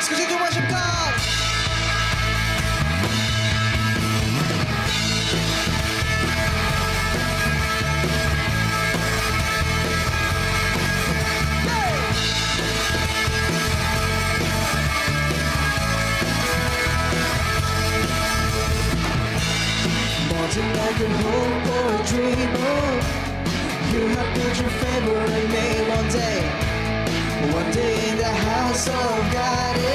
Let's continue to worship God. More than I could hope or dream of, you have put your favor in me one day. One day in the house of God is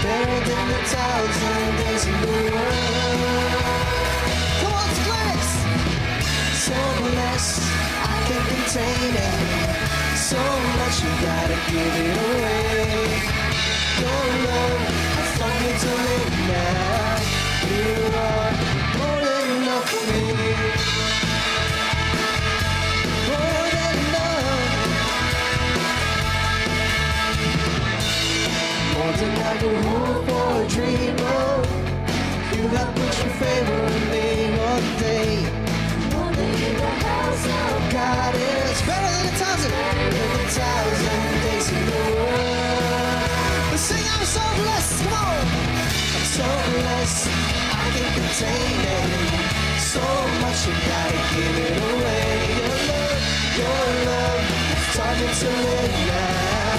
better than 1,000 days in the world. Come on, Gladys! So blessed, I can't contain it. So much you gotta give it away. Your love has taught me to live now. You are more than enough for me. More than enough. More than I could hope or dream of. You have put your favor in me one day. One day in the house of God is better than 1,000. Better than 1,000 days in the world. But sing, I'm so blessed. Come on. I'm so blessed. I can't contain it. So much you gotta give it away. Your love has taught me to live now.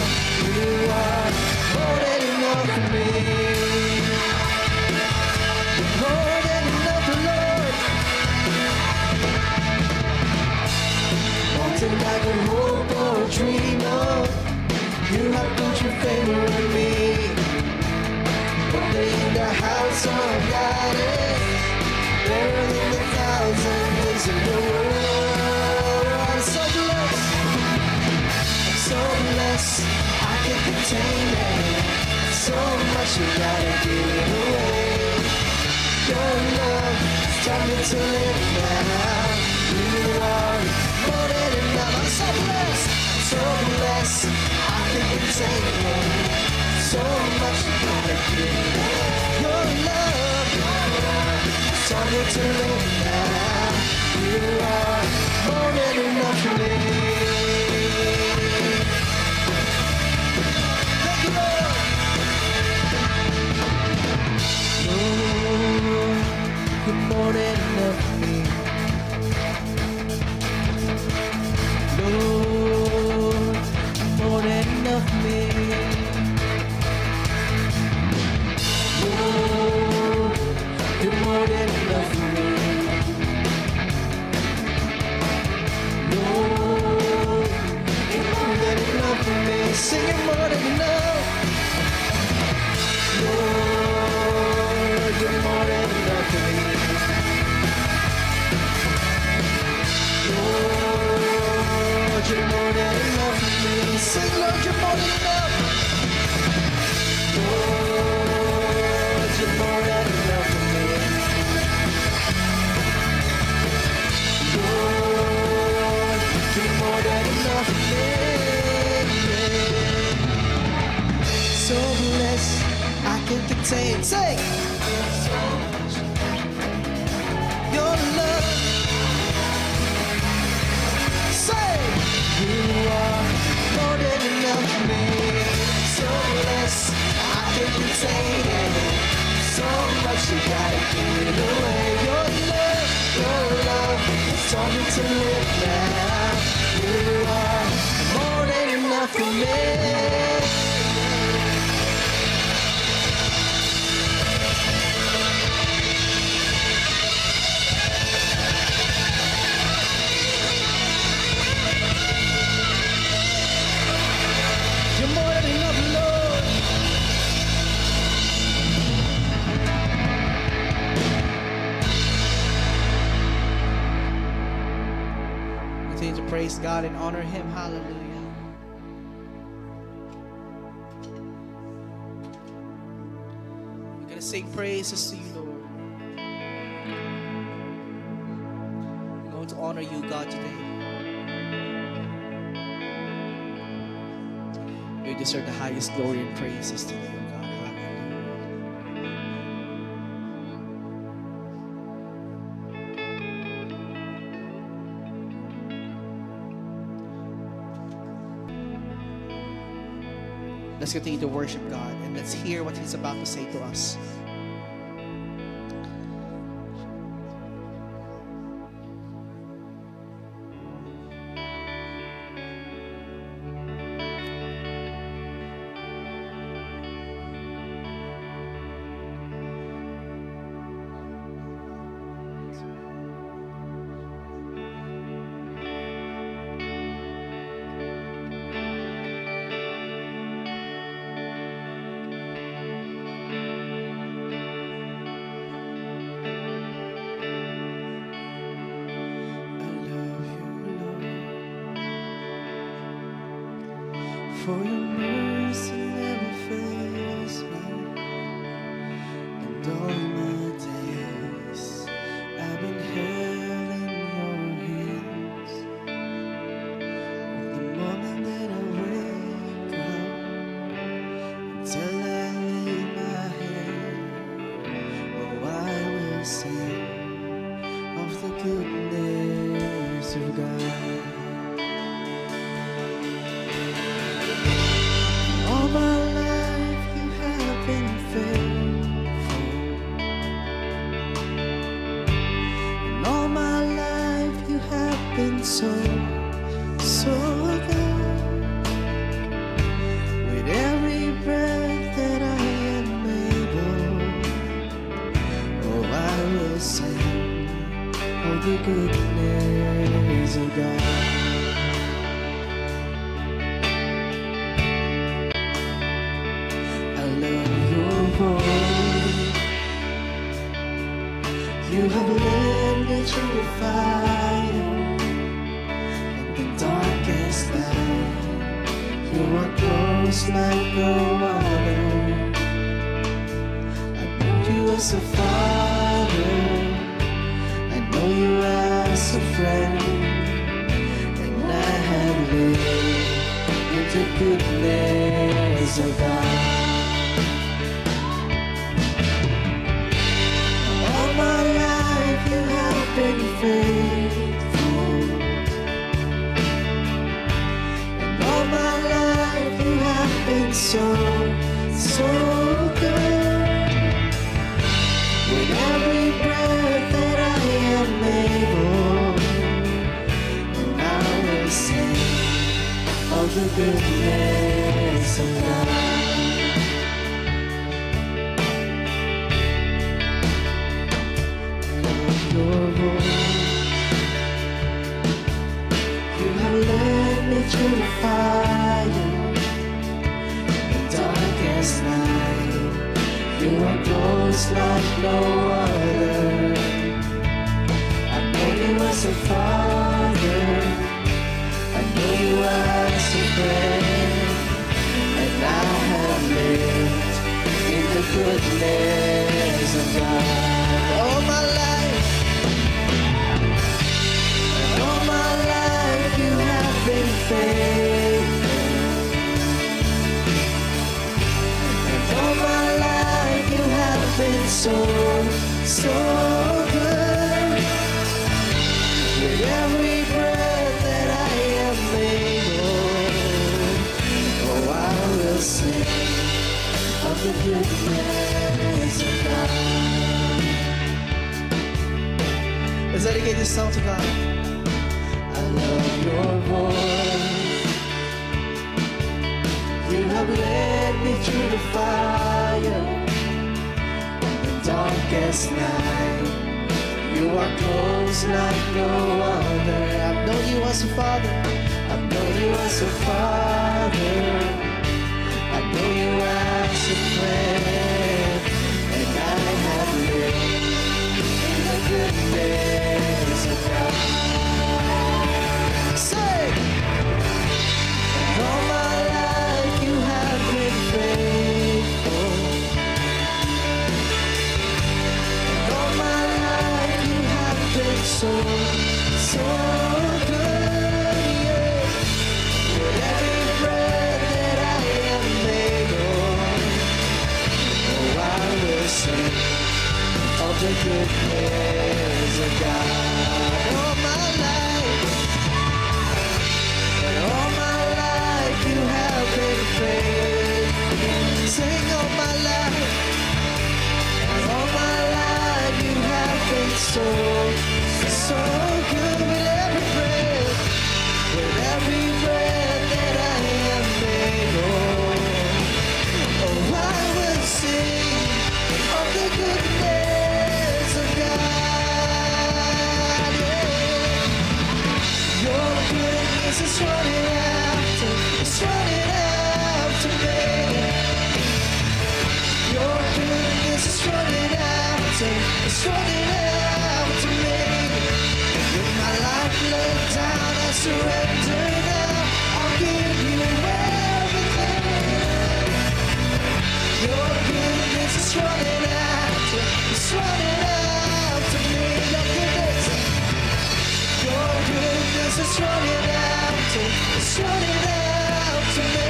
You are more than enough for me. More than enough, Lord. More than I could hope or dream of. You have put your favor in me. One day in the house of God is better than 1,000 days in the world. I'm so blessed. I'm so blessed. I can't contain it. So much you gotta give it away. Your love has taught me to live now. You are more than enough. I'm so blessed. I'm so blessed. I can't contain it. So much you gotta give it away. Your love has taught me to live now. You are more than enough for me. Thank you, Lord. Lord, you're more than enough for me. Lord, you're more than enough for me. Lord, you're more than enough for me. Lord, you're more than enough for me. Sing it, more than enough. Lord, you're more than enough for me. Lord, you're more than enough for me. Sing, Lord, you're more than enough. Lord, you're more than enough for me. Lord, you're more than enough for me. So blessed, I can't contain. Sing! Your love. Say! You are more than enough for me. So blessed, I can't contain it. So much you gotta give it away. Your love has taught me to live now. You are more than enough for me. You're more than enough, Lord. Continue to praise God and honor Him. Hallelujah. We're going to sing praises to you, Lord. We're going to honor you, God, today. You deserve the highest glory and praises to you, God. Hallelujah. Let's continue to worship God and let's hear what He's about to say to us. For your mercy never fails me, and all my days I've been held in your hands. From the moment that I wake up until I lay my head, oh, I will sing of the goodness of God. All my life you have been faithful, and all my life you have been so good. With every breath that I am able, oh, I will sing of the goodness of God. You have led me through the fire and the darkest night. You are close like no other. I know you as a father, I know you as a friend, and I have lived in the goodness of God. Been faithful, and all my life you have been so good. With every breath that I am able, and I will sing of the goodness of God. Your voice, you have led me through the fire, the darkest night. You are close like no other. I know you as a father, I know you as a friend, and I have lived in the goodness of God. All my life. Been faithful, and all my life you have been so good. With every breath that I am able, oh, I will sing of the goodness of God. Let's dedicate this song to God. Love your voice. You have led me through the fire, the darkest night. You are close like no other. I've known you as a father, I've known you as a father, I know you as a friend, and I have lived in the goodness of God. All my life you have been faithful, and all my life you have been so good, yeah. With every breath that I am able, oh, I will sing of the goodness of God. All my life, and all my life you have been faithful. Sing all my life. All my life you have been so, so good with every breath. With every breath that I am able. Oh, I will sing of the goodness of God. Yeah. Your goodness is running after, it's running after me. Your goodness is running after, it's running after me. With my life laid down, I surrender now. I'll give you everything. Your goodness is running after, it's running after me. Your goodness is running after, it's running after me.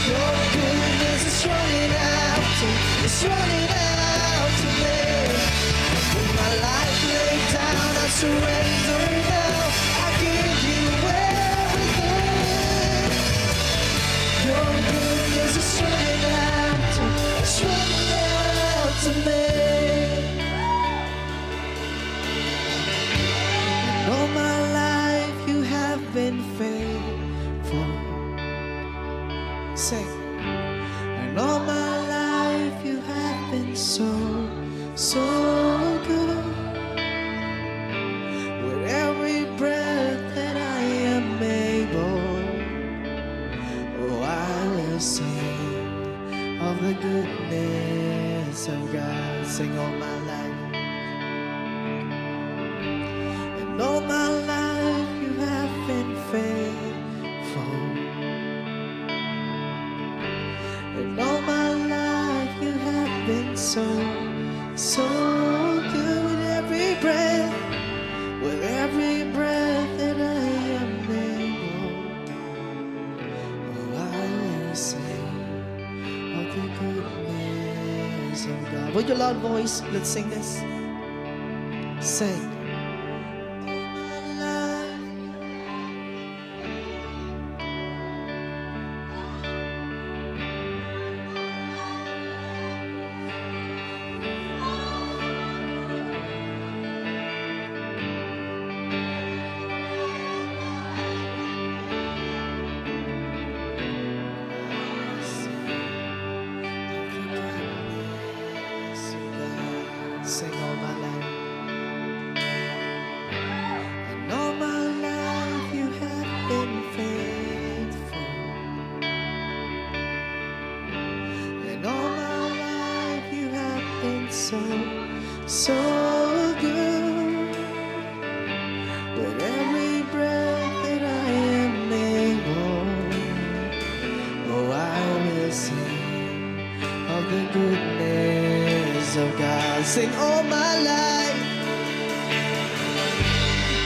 Your goodness is running after, it's running after me. With my life laid down, I surrender now. I give you everything. Your goodness is running after, it's running after me. And all my life you have been faithful. Sing. And all my life you have been so, so good. With every breath that I am able, oh, I will sing of the goodness of God. Sing all my life. And all my life you have been faithful. And all my life you have been so, so good. With every breath that I am able, oh, I will sing of the goodness of God. With your loud voice, let's sing this. Sing. Sing all my life. And all my life you have been faithful. And all my life you have been so, so good. With every breath that I am able, oh, I will sing of the goodness of God. Sing all my life.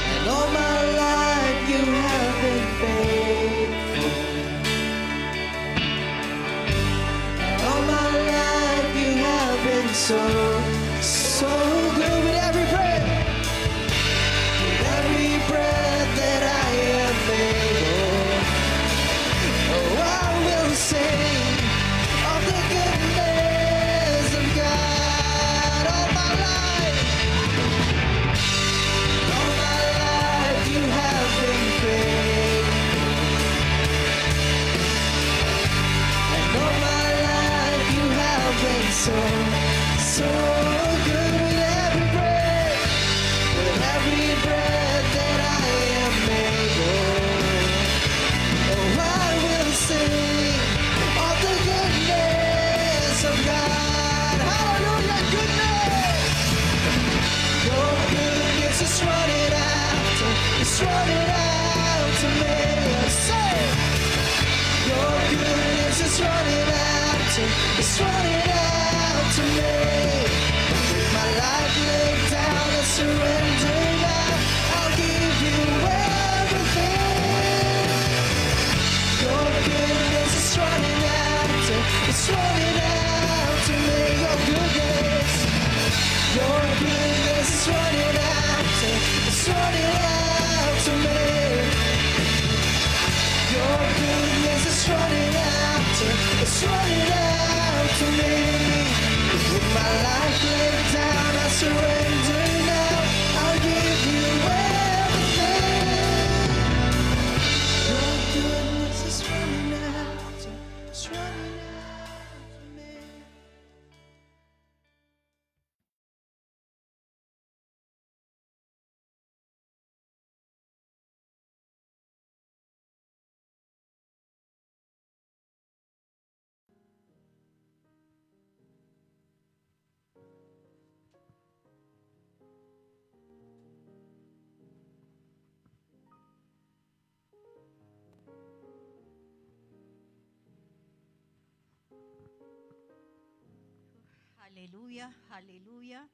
And all my life you have been faithful. And all my life you have been so, so good. With every breath that I am able, oh, I will sing of the goodness of God. All my life you have been faithful. And all my life you have been so, so good. With every breath lay down, I surrender now. I'll give you everything. Your goodness is running out, it's running out for me. Hallelujah, hallelujah.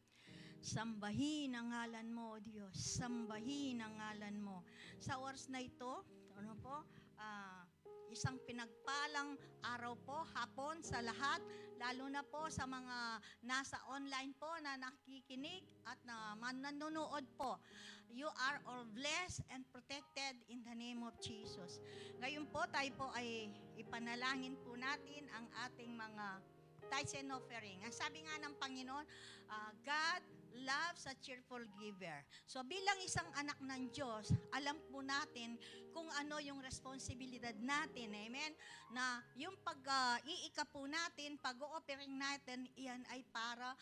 Sambahin ang ngalan mo, O Diyos. Sambahin ang ngalan mo. Sa oras na ito, ano po, isang pinagpalang araw po, hapon sa lahat, lalo na po sa mga nasa online po na nakikinig at na nanonood po. You are all blessed and protected in the name of Jesus. Ngayon po, tayo po ay ipanalangin po natin ang ating mga tithes and offering. Ang sabi nga ng Panginoon, God loves a cheerful giver. So bilang isang anak ng Diyos, alam po natin kung ano yung responsibilidad natin. Amen? Na yung pag-iika po natin, pag-o-offering natin, iyan ay para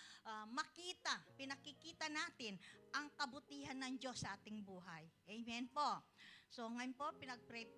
makita, pinakikita natin ang kabutihan ng Diyos sa ating buhay. Amen po. So ngayon po, pinag-pray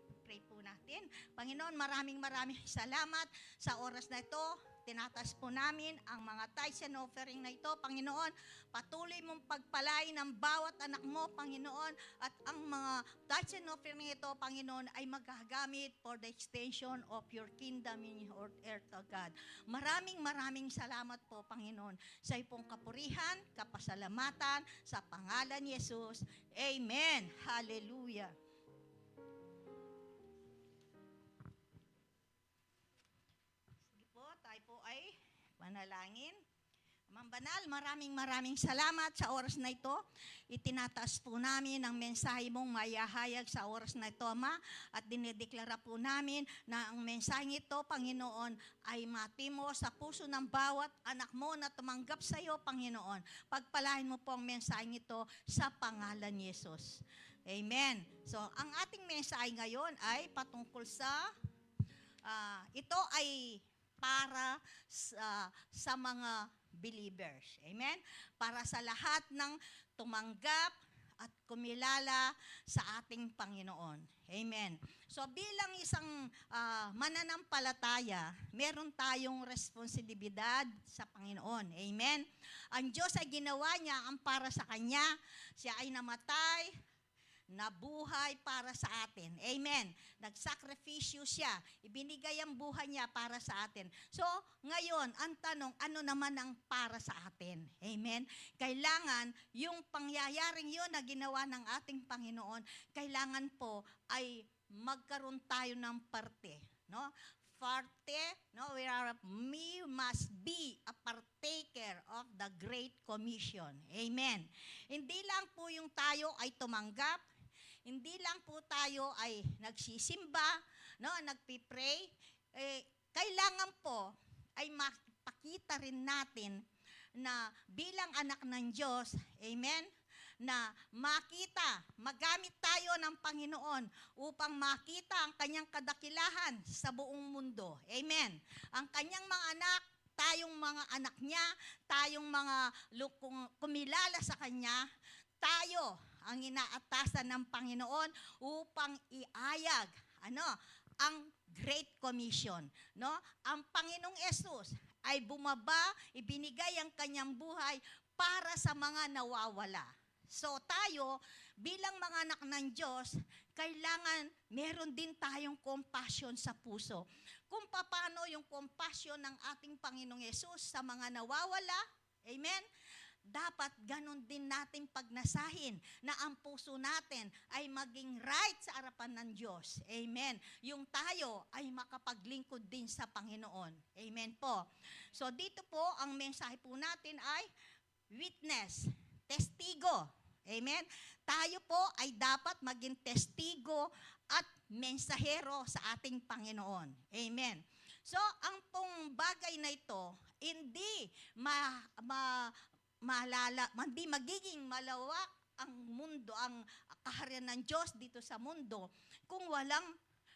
po natin. Panginoon, maraming salamat sa oras na ito. Tinatas po namin ang mga tithes and offering na ito, Panginoon. Patuloy mong pagpalain ng bawat anak mo, Panginoon. At ang mga tithes and offering na ito, Panginoon, ay magagamit for the extension of your kingdom in earth, O God. Maraming salamat po, Panginoon, sa iyong kapurihan, kapasalamatan, sa pangalan ni Jesus. Amen. Hallelujah. Tayo po ay manalangin. Amang Banal, maraming salamat sa oras na ito. Itinataas po namin ang mensahe mong mayahayag sa oras na ito, Ama. At dinideklara po namin na ang mensahe ito, Panginoon, ay matimo sa puso ng bawat anak mo na tumanggap sa iyo, Panginoon. Pagpalain mo po ang mensahe ito sa pangalan ni Jesus. Amen. So, ang ating mensahe ngayon ay patungkol sa, ito ay para sa mga believers. Amen? Para sa lahat ng tumanggap at kumilala sa ating Panginoon. Amen. So bilang isang mananampalataya, meron tayong responsibilidad sa Panginoon. Amen? Ang Diyos ay ginawa niya ang para sa Kanya. Siya ay namatay, nabuhay para sa atin. Amen. Nagsakripisyo siya. Ibinigay ang buhay niya para sa atin. So, ngayon, ang tanong, ano naman ang para sa atin? Amen. Kailangan, yung pangyayaring yun na ginawa ng ating Panginoon, kailangan po ay magkaroon tayo ng parte. No? We must be a partaker of the Great Commission. Amen. Hindi lang po yung tayo ay tumanggap, hindi lang po tayo ay nagsisimba, no, nagpipray, kailangan po ay makipakita rin natin na bilang anak ng Diyos, amen, na makita, magamit tayo ng Panginoon upang makita ang kanyang kadakilahan sa buong mundo. Amen. Ang kanyang mga anak, tayong mga anak niya, tayong mga kumilala sa kanya, tayo ang inaatasan ng Panginoon upang iayag ang Great Commission. No? Ang Panginoong Yesus ay bumaba, ibinigay ang kanyang buhay para sa mga nawawala. So tayo, bilang mga anak ng Diyos, kailangan meron din tayong compassion sa puso. Kung paano yung compassion ng ating Panginoong Yesus sa mga nawawala, amen? Dapat ganun din natin pagnasahin na ang puso natin ay maging right sa harapan ng Diyos. Amen. Yung tayo ay makapaglingkod din sa Panginoon. Amen po. So dito po, ang mensahe po natin ay witness, testigo. Amen. Tayo po ay dapat maging testigo at mensahero sa ating Panginoon. Amen. So, ang pong bagay na ito hindi hindi magiging malawak ang mundo, ang kaharian ng Diyos dito sa mundo kung walang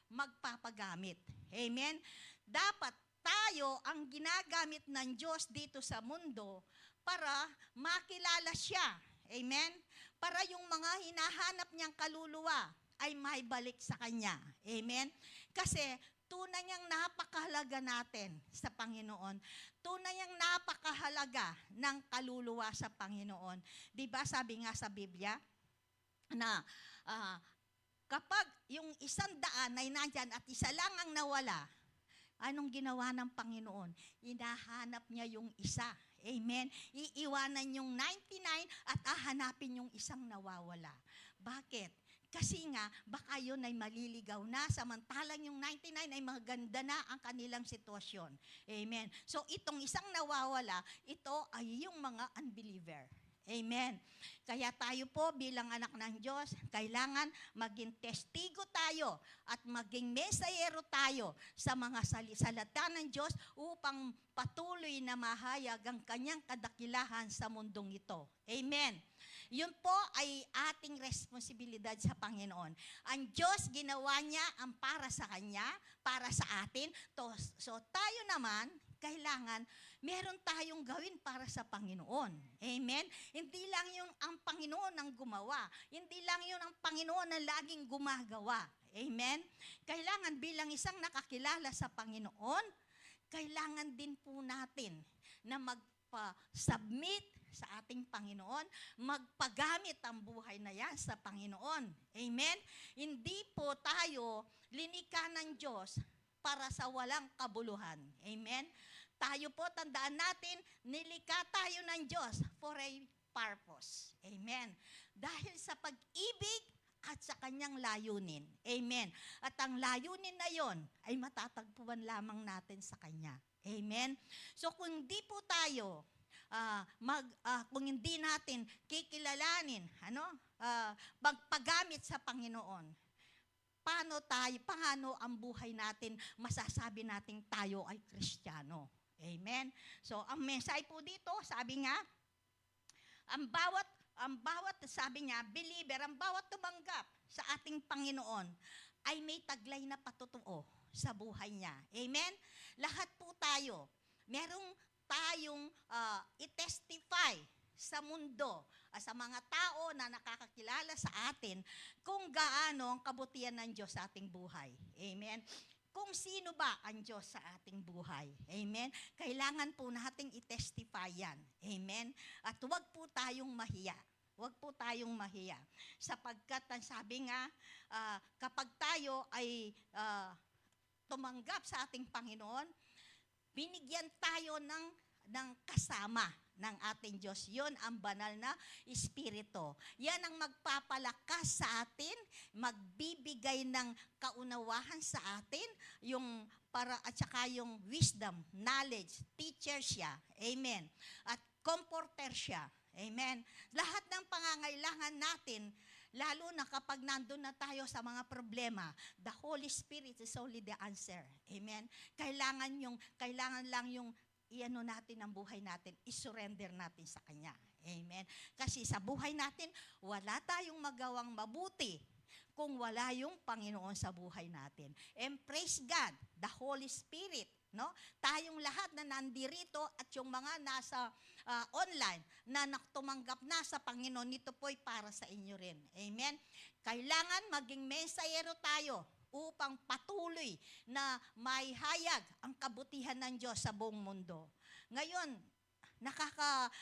magpapagamit. Amen? Dapat tayo ang ginagamit ng Diyos dito sa mundo para makilala siya. Amen? Para yung mga hinahanap niyang kaluluwa ay maibalik sa Kanya. Amen? Kasi tunay niyang napakahalaga natin sa Panginoon. Tunay niyang napakahalaga ng kaluluwa sa Panginoon. Di ba sabi nga sa Biblia na kapag yung 100 ay nandyan at isa lang ang nawala, anong ginawa ng Panginoon? Hinahanap niya yung isa. Amen? Iiwanan yung 99 at hahanapin yung isang nawawala. Bakit? Kasi nga, baka yun ay maliligaw na, samantalang yung 99 ay maganda na ang kanilang sitwasyon. Amen. So, itong isang nawawala, ito ay yung mga unbeliever. Amen. Kaya tayo po bilang anak ng Diyos, kailangan maging testigo tayo at maging mesayero tayo sa mga salita ng Diyos upang patuloy na mahayag ang kanyang kadakilahan sa mundong ito. Amen. Yun po ay ating responsibilidad sa Panginoon. Ang Diyos, ginawa niya ang para sa Kanya, para sa atin. So tayo naman, kailangan meron tayong gawin para sa Panginoon. Amen? Hindi lang yun ang Panginoon ang gumawa. Hindi lang yun ang Panginoon na laging gumagawa. Amen? Kailangan bilang isang nakakilala sa Panginoon, kailangan din po natin na magpa-submit sa ating Panginoon, magpagamit ang buhay na yan sa Panginoon. Amen? Hindi po tayo linikha ng Diyos para sa walang kabuluhan. Amen? Tayo po, tandaan natin, nilikha tayo ng Diyos for a purpose. Amen? Dahil sa pag-ibig at sa kanyang layunin. Amen? At ang layunin na yon ay matatagpuan lamang natin sa Kanya. Amen? So kung di po tayo, kung hindi natin kikilalanin, magpagamit sa Panginoon, paano ang buhay natin masasabi nating tayo ay Kristiyano? Amen? So, ang mensahe po dito, sabi nga, ang bawat, sabi niya, believer, ang bawat tumanggap sa ating Panginoon ay may taglay na patutuo sa buhay niya. Amen? Lahat po tayo, merong tayong i-testify sa mundo, sa mga tao na nakakakilala sa atin kung gaano ang kabutihan ng Diyos sa ating buhay. Amen? Kung sino ba ang Diyos sa ating buhay. Amen? Kailangan po nating i-testify yan. Amen? At huwag po tayong mahiya. Huwag po tayong mahiya. Sapagkat, sabi nga, kapag tayo ay tumanggap sa ating Panginoon, binigyan tayo ng kasama ng ating Diyos. Yun ang banal na Espiritu. Yan ang magpapalakas sa atin, magbibigay ng kaunawahan sa atin, at saka yung wisdom, knowledge, teacher siya. Amen. At comforter siya. Amen. Lahat ng pangangailangan natin, lalo na kapag nandun na tayo sa mga problema, the Holy Spirit is only the answer. Amen. Kailangan lang yung iano natin ang buhay natin, isurrender natin sa Kanya. Amen. Kasi sa buhay natin, wala tayong magawang mabuti kung wala yung Panginoon sa buhay natin. And praise God, the Holy Spirit, no? Tayong lahat na nandirito at yung mga nasa online na tumanggap na sa Panginoon, nito po'y para sa inyo rin. Amen. Kailangan maging mensahero tayo upang patuloy na maihayag ang kabutihan ng Diyos sa buong mundo. Ngayon,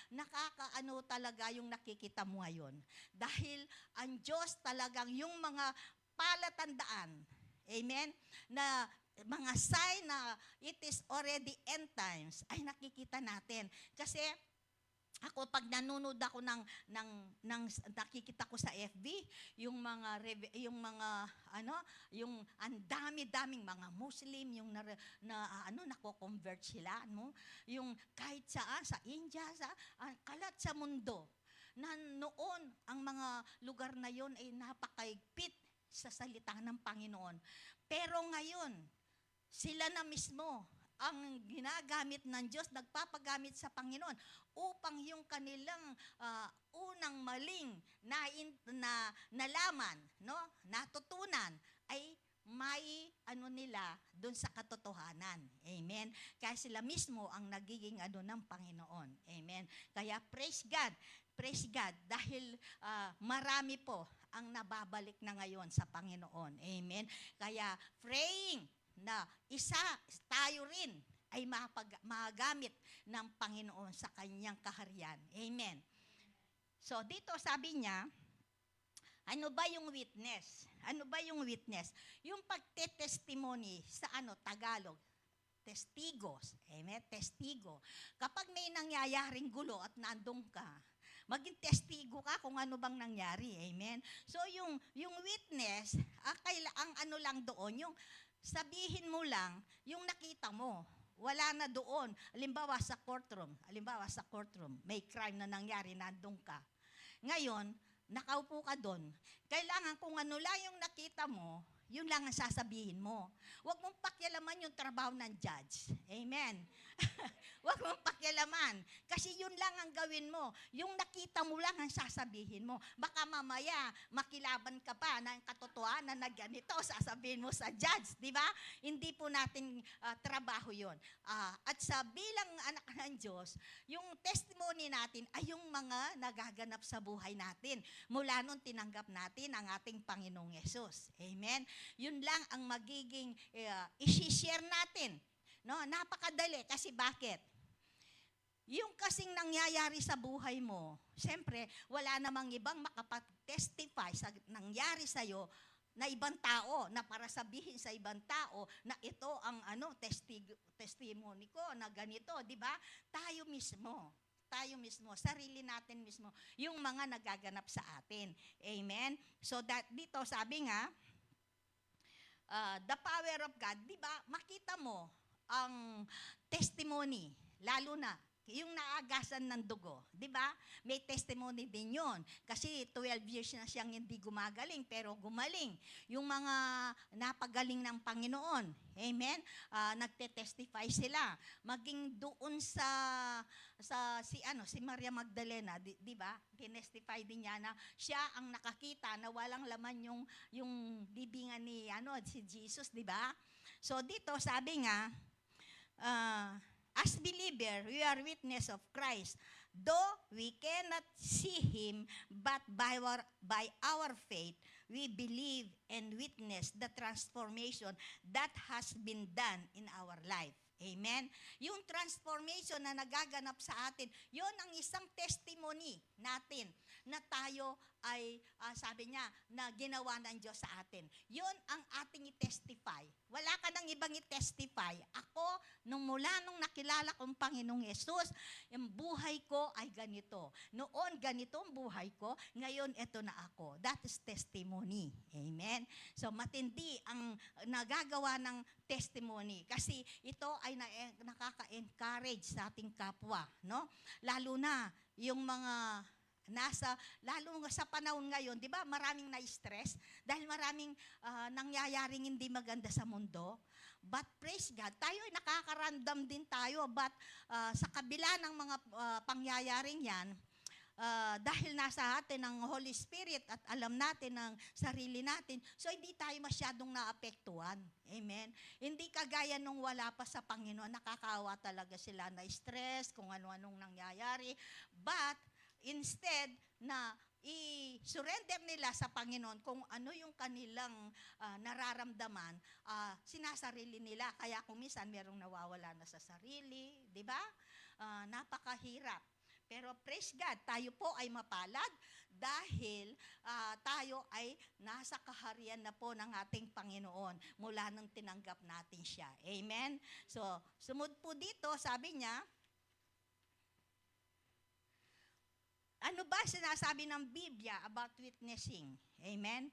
nakakaano talaga yung nakikita mo ngayon. Dahil ang Diyos talagang yung mga palatandaan, amen, na mga sign na it is already end times, ay nakikita natin. Kasi ako, pag nanonood ako nakikita ko sa FB, yung ang dami-daming mga Muslim, yung nako-convert sila, no? Yung kahit saan, sa India, kalat sa mundo, na noon, ang mga lugar na yon ay napakaigpit sa salita ng Panginoon. Pero ngayon, sila na mismo ang ginagamit ng Diyos, nagpapagamit sa Panginoon upang yung kanilang unang maling nalaman, no, natutunan ay may nila doon sa katotohanan. Amen. Kaya sila mismo ang nagiging ng Panginoon. Amen. Kaya praise God. Praise God dahil marami po ang nababalik na ngayon sa Panginoon. Amen. Kaya praying na tayo rin ay magamit ng Panginoon sa kanyang kaharian. Amen. So dito sabi niya, ano ba yung witness? Ano ba yung witness? Yung pagtetestimony sa Tagalog, testigos. Amen? Testigo. Kapag may nangyayaring gulo at nandun ka, maging testigo ka kung ano bang nangyari. Amen? So yung witness, ang lang doon, yung sabihin mo lang, yung nakita mo, wala na doon. Halimbawa sa courtroom, may crime na nangyari, nandun ka. Ngayon, nakaupo ka doon. Kailangan kung ano lang yung nakita mo, yun lang ang sasabihin mo. Huwag mong pakialaman yung trabaho ng judge. Amen. Huwag mong pakialaman. Kasi yun lang ang gawin mo. Yung nakita mo lang ang sasabihin mo. Baka mamaya, makilaban ka pa ng katotohanan na ganito, sasabihin mo sa judge. Di ba? Hindi po natin trabaho yun. At sa bilang anak ng Diyos, yung testimony natin ay yung mga nagaganap sa buhay natin. Mula nung tinanggap natin ang ating Panginoong Yesus. Amen. Yun lang ang magiging isi-share natin. No, napakadali kasi bakit? Yung kasing nangyayari sa buhay mo, siyempre, wala namang ibang makapag-testify sa nangyari sa'yo na ibang tao, na para sabihin sa ibang tao na ito ang testimony ko na ganito, di ba? Tayo mismo, sarili natin mismo, yung mga nagaganap sa atin. Amen? So dito sabi nga, the power of God, di ba, makita mo ang testimony, lalo na yung naagasan ng dugo, di ba? May testimony din yun. Kasi 12 years na siyang hindi gumagaling, pero gumaling. Yung mga napagaling ng Panginoon, amen? Nagte-testify sila. Maging doon si Maria Magdalena, di ba? Tinestify din niya na siya ang nakakita na walang laman yung bibingan ni si Jesus, di ba? So dito sabi nga, as believer, we are witness of Christ. Though we cannot see Him, but by our faith, we believe and witness the transformation that has been done in our life. Amen? Yung transformation na nagaganap sa atin, yun ang isang testimony natin na tayo ay, sabi niya, na ginawa ng Diyos sa atin. Yun ang ating i-testify. Wala ka nang ibang i-testify. Ako, mula nung nakilala kong Panginoong Yesus, yung buhay ko ay ganito. Noon, ganito ang buhay ko. Ngayon, eto na ako. That is testimony. Amen? So, matindi ang nagagawa ng testimony. Kasi ito ay nakaka-encourage sa ating kapwa. No? Lalo na yung mga lalo sa panahon ngayon, di ba, maraming na-stress dahil maraming nangyayaring hindi maganda sa mundo. But praise God, tayo ay nakakaramdam din tayo, but sa kabila ng mga pangyayaring yan, dahil nasa atin ang Holy Spirit at alam natin ang sarili natin, so hindi tayo masyadong naapektuhan. Amen? Hindi kagaya nung wala pa sa Panginoon, nakakaawa talaga sila na stress, kung ano-anong nangyayari. But instead na i-surrender nila sa Panginoon kung ano yung kanilang nararamdaman, sinasarili nila. Kaya kung minsan merong nawawala na sa sarili, di ba? Napakahirap. Pero praise God, tayo po ay mapalad dahil tayo ay nasa kaharian na po ng ating Panginoon mula nung tinanggap natin siya. Amen? So, sumunod po dito, sabi niya, ano ba sinasabi ng Biblia about witnessing? Amen?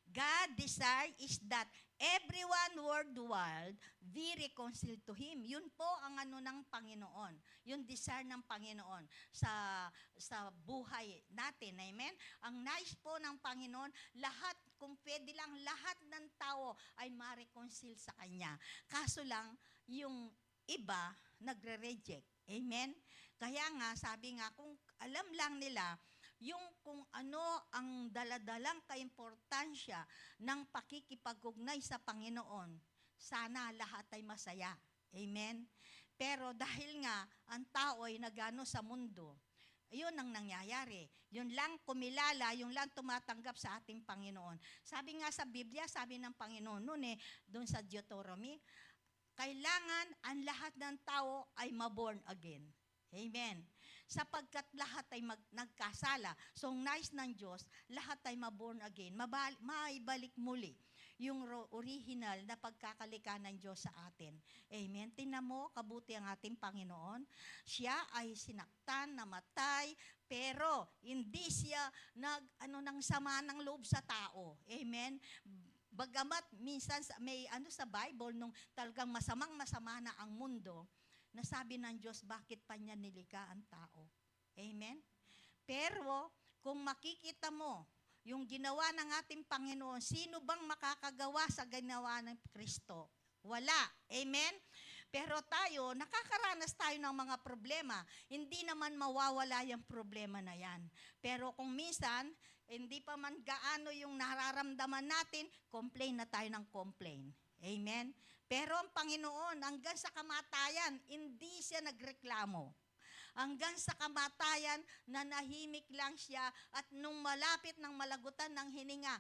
God desire is that everyone worldwide be reconciled to Him. Yun po ang ng Panginoon. Yung desire ng Panginoon sa buhay natin. Amen? Ang nais po ng Panginoon, lahat, kung pwede lang, lahat ng tao ay ma-reconcile sa Kanya. Kaso lang, yung iba nagre-reject. Amen? Kaya nga, sabi nga, kung alam lang nila, yung kung ano ang daladalang kaimportansya ng pakikipag-ugnay sa Panginoon, sana lahat ay masaya. Amen? Pero dahil nga, ang tao ay nagano sa mundo, yun ang nangyayari. Yun lang kumilala, yung lang tumatanggap sa ating Panginoon. Sabi nga sa Biblia, sabi ng Panginoon noon doon sa Deuteronomy, kailangan ang lahat ng tao ay maborn again. Amen. Sapagkat lahat ay nagkasala. So, nais ng Diyos, lahat ay maborn again. Maibalik muli yung original na pagkakalika ng Diyos sa atin. Amen. Tingnan mo, kabuti ang ating Panginoon. Siya ay sinaktan, namatay, pero hindi siya ng sama ng loob sa tao. Amen. Bagamat minsan may sa Bible nung talagang masama na ang mundo, nasabi ng Diyos, bakit pa niya nilika ang tao? Amen? Pero, kung makikita mo, yung ginawa ng ating Panginoon, sino bang makakagawa sa ginawa ng Kristo? Wala. Amen? Pero tayo, nakakaranas tayo ng mga problema. Hindi naman mawawala yung problema na yan. Pero kung minsan, hindi pa man gaano yung nararamdaman natin, complain na tayo ng complain. Amen? Pero ang Panginoon, hanggang sa kamatayan, hindi siya nagreklamo. Hanggang sa kamatayan, nanahimik lang siya at nung malapit ng malagutan ng hininga,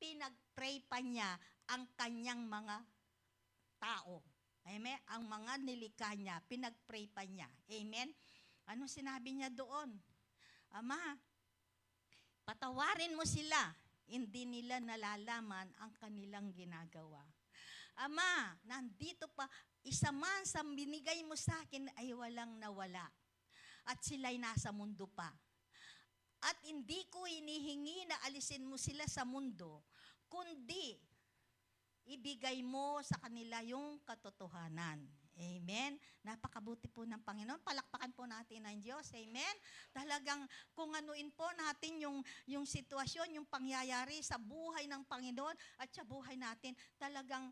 pinag-pray pa niya ang kanyang mga tao. Amen? Ang mga nilikha niya, pinag-pray pa niya. Amen? Ano sinabi niya doon? Ama, patawarin mo sila. Hindi nila nalalaman ang kanilang ginagawa. Ama, nandito pa, isa man sa binigay mo sa akin ay walang nawala. At sila'y nasa mundo pa. At hindi ko hinihingi na alisin mo sila sa mundo, kundi ibigay mo sa kanila yung katotohanan. Amen? Napakabuti po ng Panginoon. Palakpakan po natin ang Diyos. Amen? Talagang kung anuin po natin yung sitwasyon, yung pangyayari sa buhay ng Panginoon at sa buhay natin, talagang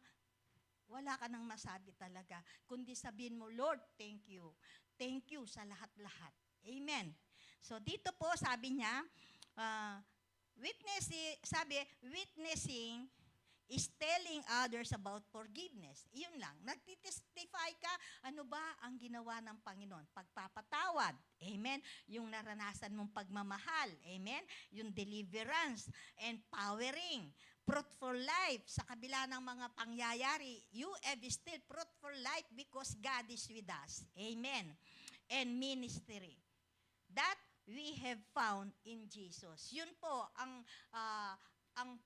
wala ka nang masabi talaga. Kundi sabihin mo, Lord, thank you. Thank you sa lahat-lahat. Amen. So dito po sabi niya, witnessing is telling others about forgiveness. Iyon lang. Nagtitestify ka, ano ba ang ginawa ng Panginoon? Pagpapatawad. Amen. Yung naranasan mong pagmamahal. Amen. Yung deliverance, empowering, fruitful life sa kabila ng mga pangyayari. You have still fruitful life because God is with us. Amen. And ministry. That we have found in Jesus. Yun po ang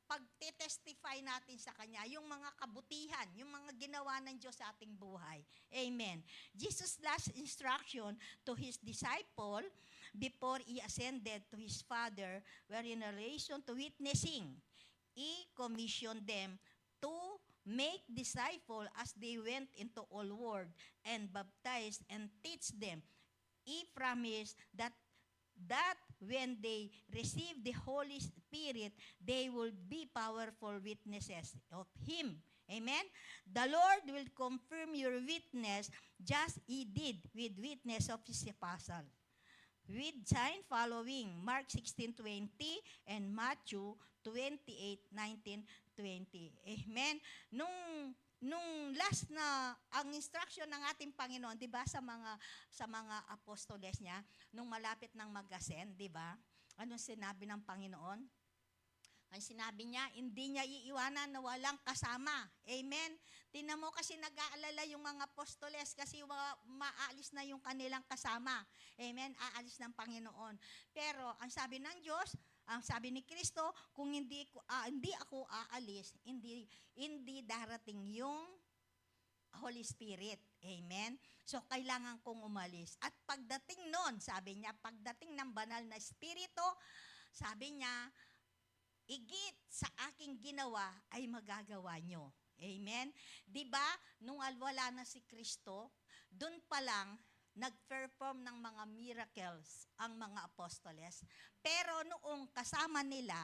pagtitestify natin sa Kanya, yung mga kabutihan, yung mga ginawa ng Diyos sa ating buhay. Amen. Jesus' last instruction to His disciple before He ascended to His Father were in relation to witnessing. He commissioned them to make disciples as they went into all world and baptize and teach them. He promised that when they receive the Holy Spirit, they will be powerful witnesses of Him. Amen? The Lord will confirm your witness just He did with witness of His apostle. With sign following, Mark 16:20 and Matthew 28:19-20. Amen? Nung last na ang instruction ng ating Panginoon, 'di ba, sa mga apostoles niya, nung malapit ng mag-ascend, 'di ba? Anong sinabi ng Panginoon? Ang sinabi niya, hindi niya iiwanan na walang kasama. Amen? Tingnan mo kasi nag-aalala yung mga apostoles kasi maalis na yung kanilang kasama. Amen? Aalis ng Panginoon. Pero ang sabi ng Diyos, ang sabi ni Kristo, kung hindi ako aalis, hindi darating yung Holy Spirit. Amen? So, kailangan kong umalis. At pagdating nun, sabi niya, pagdating ng banal na Espiritu, sabi niya, igit sa aking ginawa ay magagawa nyo. Amen? Diba, nung wala na si Kristo, doon pa lang, nag-perform ng mga miracles ang mga apostoles. Pero noong kasama nila,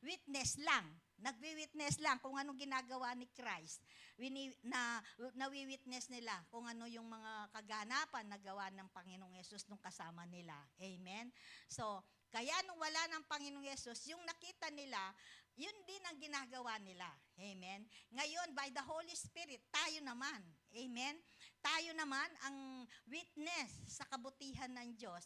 witness lang. Nagwi-witness lang kung anong ginagawa ni Christ. Nawi-witness nila kung ano yung mga kaganapan na gawa ng Panginoong Yesus nung kasama nila. Amen? So, kaya nung wala ng Panginoong Yesus, yung nakita nila, yun din ang ginagawa nila. Amen? Ngayon, by the Holy Spirit, tayo naman. Amen? Tayo naman ang witness sa kabutihan ng Diyos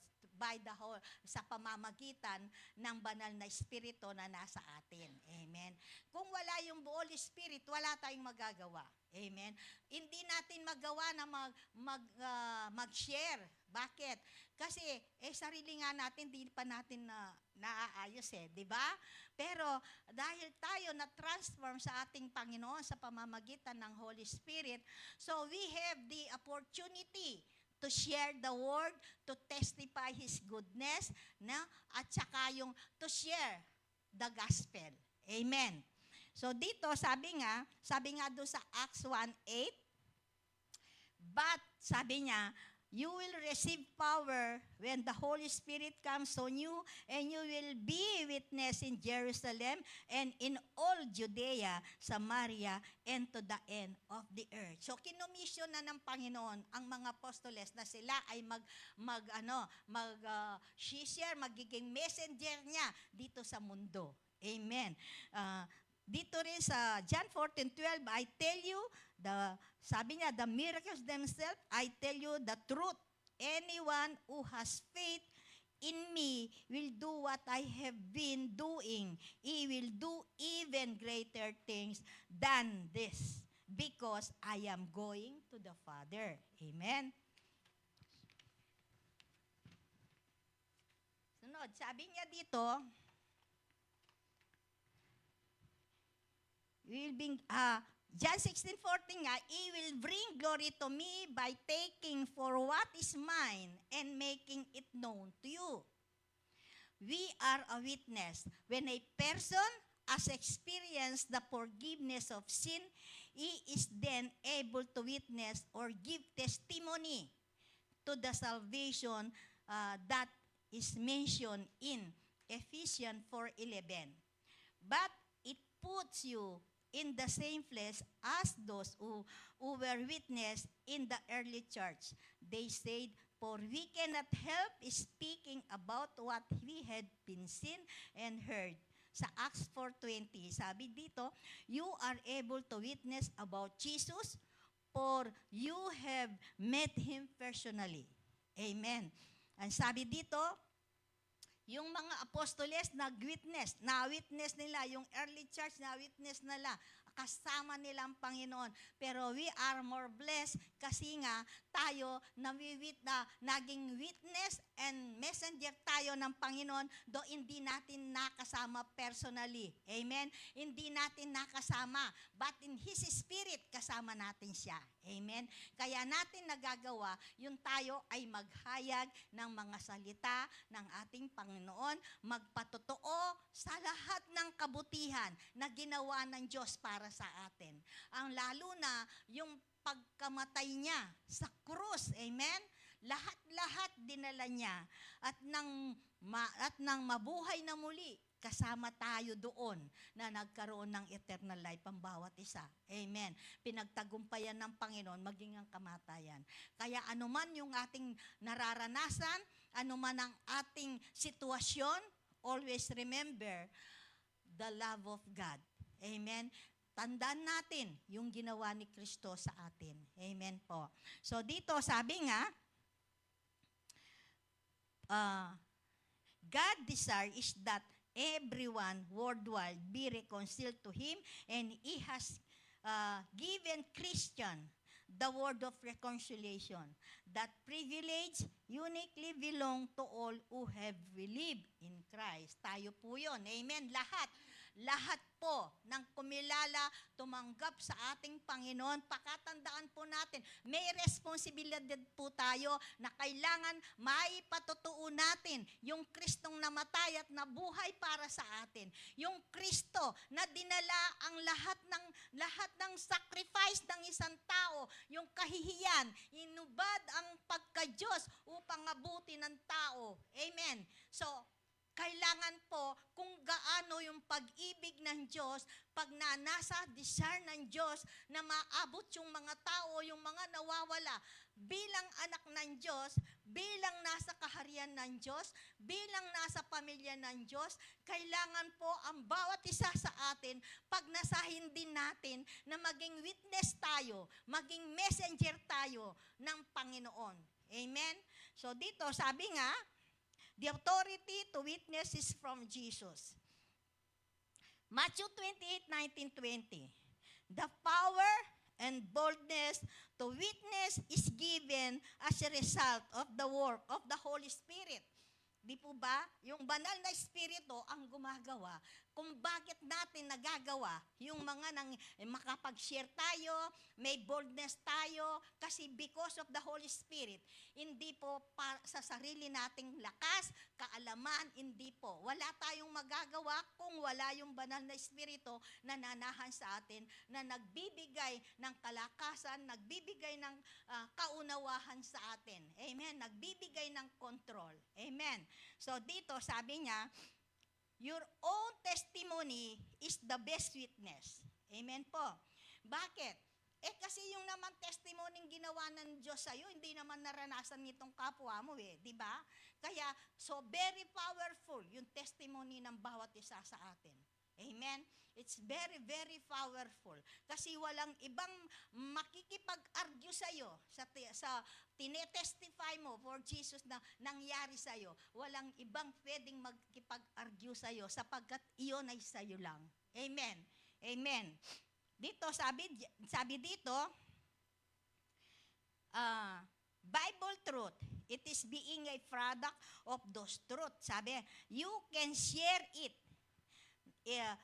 sa pamamagitan ng banal na Espiritu na nasa atin. Amen? Kung wala yung Holy Spirit, wala tayong magagawa. Amen? Hindi natin magawa na mag-share. Bakit? Kasi, sarili nga natin, di pa natin naaayos di ba? Pero, dahil tayo na-transform sa ating Panginoon sa pamamagitan ng Holy Spirit, so we have the opportunity to share the word, to testify His goodness, at saka yung to share the gospel. Amen. So dito, sabi nga doon sa Acts 1:8, but sabi niya, you will receive power when the Holy Spirit comes on you, and you will be witness in Jerusalem and in all Judea, Samaria, and to the end of the earth. So kinomisyon na ng Panginoon ang mga apostoles na sila ay share, magiging messenger niya dito sa mundo. Amen. Dito rin sa John 14:12, I tell you, sabi niya, the miracles themselves, I tell you the truth. Anyone who has faith in me will do what I have been doing. He will do even greater things than this, because I am going to the Father. Amen. Sunod, sabi niya dito, John 16:14 nga, He will bring glory to me by taking for what is mine and making it known to you. We are a witness. When a person has experienced the forgiveness of sin, he is then able to witness or give testimony to the salvation that is mentioned in Ephesians 4:11. But it puts you in the same place as those who were witness in the early church. They said, for we cannot help speaking about what we had been seen and heard. Sa Acts 4:20, sabi dito, you are able to witness about Jesus, for you have met Him personally. Amen. Ang sabi dito, yung mga apostoles nag-witness, na-witness nila, yung early church na-witness nila, kasama nila ang Panginoon. Pero we are more blessed kasi nga tayo naging witness and messenger tayo ng Panginoon, do hindi natin nakasama personally. Amen? Hindi natin nakasama, but in His Spirit kasama natin siya. Amen? Kaya natin nagagawa, yung tayo ay maghayag ng mga salita ng ating Panginoon, magpatotoo sa lahat ng kabutihan na ginawa ng Diyos para sa atin. Ang lalo na yung pagkamatay niya sa krus. Amen? Lahat-lahat dinala niya at nang mabuhay na muli, kasama tayo doon na nagkaroon ng eternal life ang bawat isa. Amen. Pinagtagumpayan ng Panginoon maging ang kamatayan. Kaya anuman yung ating nararanasan, anuman ang ating sitwasyon, always remember the love of God. Amen. Tandaan natin yung ginawa ni Kristo sa atin. Amen po. So dito sabi nga, God desire is that everyone worldwide be reconciled to Him, and He has given Christian the word of reconciliation. That privilege uniquely belong to all who have believed in Christ. Tayo po yun. Amen. lahat po ng kumilala, tumanggap sa ating Panginoon, pakatandaan po natin, may responsibilidad po tayo na kailangan maipatutuo natin yung Kristong namatay at nabuhay para sa atin. Yung Kristo na dinala ang lahat ng sacrifice ng isang tao, yung kahihiyan, inubad ang pagka-Diyos upang abuti ng tao. Amen. So, kailangan po kung gaano yung pag-ibig ng Diyos, pag nasa desire ng Diyos na maabot yung mga tao, yung mga nawawala, bilang anak ng Diyos, bilang nasa kaharian ng Diyos, bilang nasa pamilya ng Diyos, kailangan po ang bawat isa sa atin, pag nasahin din natin na maging witness tayo, maging messenger tayo ng Panginoon. Amen? So dito, sabi nga, the authority to witness is from Jesus. Matthew 28:19-20. The power and boldness to witness is given as a result of the work of the Holy Spirit. Di po ba? Yung banal na Espiritu ang gumagawa kung bakit natin nagagawa yung mga makapag-share tayo, may boldness tayo, kasi because of the Holy Spirit, hindi po sa sarili nating lakas, kaalaman, hindi po. Wala tayong magagawa kung wala yung banal na Espiritu na nanahan sa atin, na nagbibigay ng kalakasan, nagbibigay ng kaunawahan sa atin. Amen? Nagbibigay ng control. Amen? So dito, sabi niya, your own testimony is the best witness. Amen po. Bakit? Kasi yung naman testimony ginawa ng Diyos sa'yo, hindi naman naranasan nitong kapwa mo di ba? Kaya, so very powerful yung testimony ng bawat isa sa atin. Amen? It's very, very powerful. Kasi walang ibang makikipag-argue sa'yo sa tinetestify mo for Jesus na nangyari sa'yo. Walang ibang pwedeng makikipag-argue sa'yo sapagkat iyon ay sa'yo lang. Amen? Amen. Dito, sabi dito, Bible truth, it is being a product of those truth. Sabi, you can share it.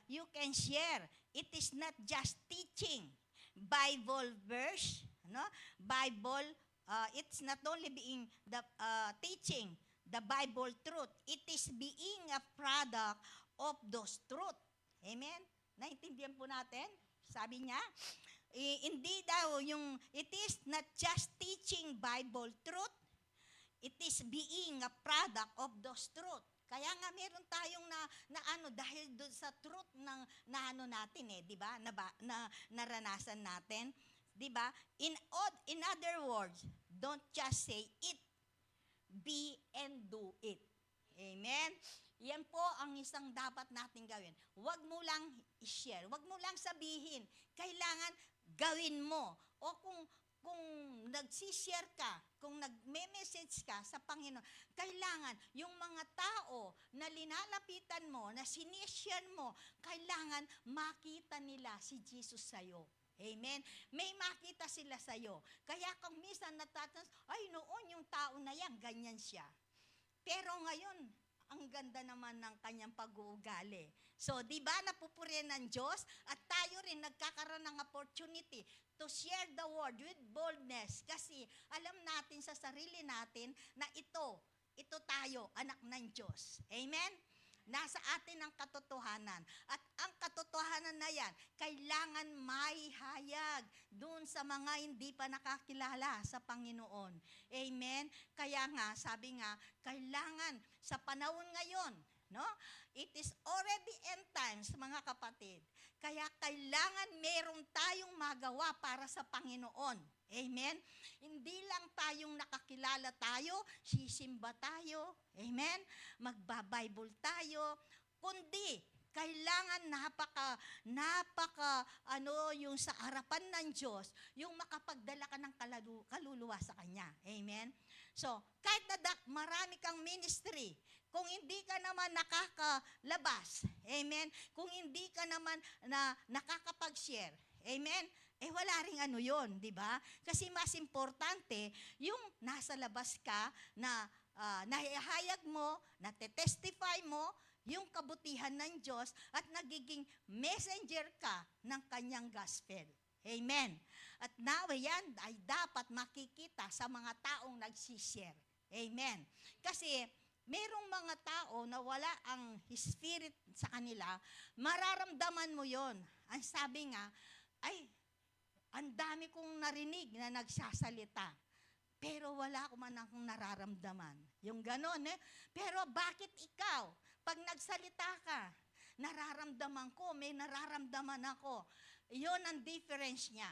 You can share. It is not just teaching Bible verse, no? Bible, it's not only being the teaching the Bible truth. It is being a product of those truth. Amen? Naintindihan po natin? Sabi niya, hindi daw yung, it is not just teaching Bible truth, it is being a product of those truth. Kaya nga meron tayong dahil doon sa truth ng natin di ba? Na naranasan natin, di ba? In other words, don't just say it, be and do it. Amen? Yan po ang isang dapat nating gawin. Huwag mo lang i-share, huwag mo lang sabihin. Kailangan gawin mo. O kung nagsishare ka, kung nagme-message ka sa Panginoon, kailangan yung mga tao na linalapitan mo, na sinishare mo, kailangan makita nila si Jesus sa'yo. Amen? May makita sila sa'yo. Kaya kung minsan natatanong, ay noon yung tao na yan, ganyan siya. Pero ngayon, ang ganda naman ng kanyang pag-uugali. So, di ba napupurihan ng Diyos? At tayo rin nagkakaroon ng opportunity to share the word with boldness. Kasi alam natin sa sarili natin na ito tayo, anak ng Diyos. Amen? Nasa atin ang katotohanan. At ang katotohanan na yan, kailangan maihayag dun sa mga hindi pa nakakilala sa Panginoon. Amen? Kaya nga, sabi nga, kailangan sa panahon ngayon, no? It is already end times, mga kapatid. Kaya kailangan meron tayong magawa para sa Panginoon. Amen? Hindi lang tayong nakakilala tayo, sisimba tayo, amen? Magba-Bible tayo, kundi kailangan yung sa harapan ng Diyos, yung makapagdala ka ng kaluluwa sa Kanya. Amen? So, kahit na marami kang ministry, kung hindi ka naman nakakalabas, amen? Kung hindi ka naman nakakapag-share, amen? Wala ring yun, di ba? Kasi mas importante, yung nasa labas ka, na nahihayag mo, na testify mo, yung kabutihan ng Diyos at nagiging messenger ka ng kanyang gospel. Amen. At yan ay dapat makikita sa mga taong nagsishare. Amen. Kasi merong mga tao na wala ang spirit sa kanila, mararamdaman mo yon. Ang sabi nga, ay, ang dami kong narinig na nagsasalita. Pero wala ko man akong nararamdaman. Yung ganon eh. Pero bakit ikaw, pag nagsalita ka, nararamdaman ko, may nararamdaman ako. Yun ang difference niya.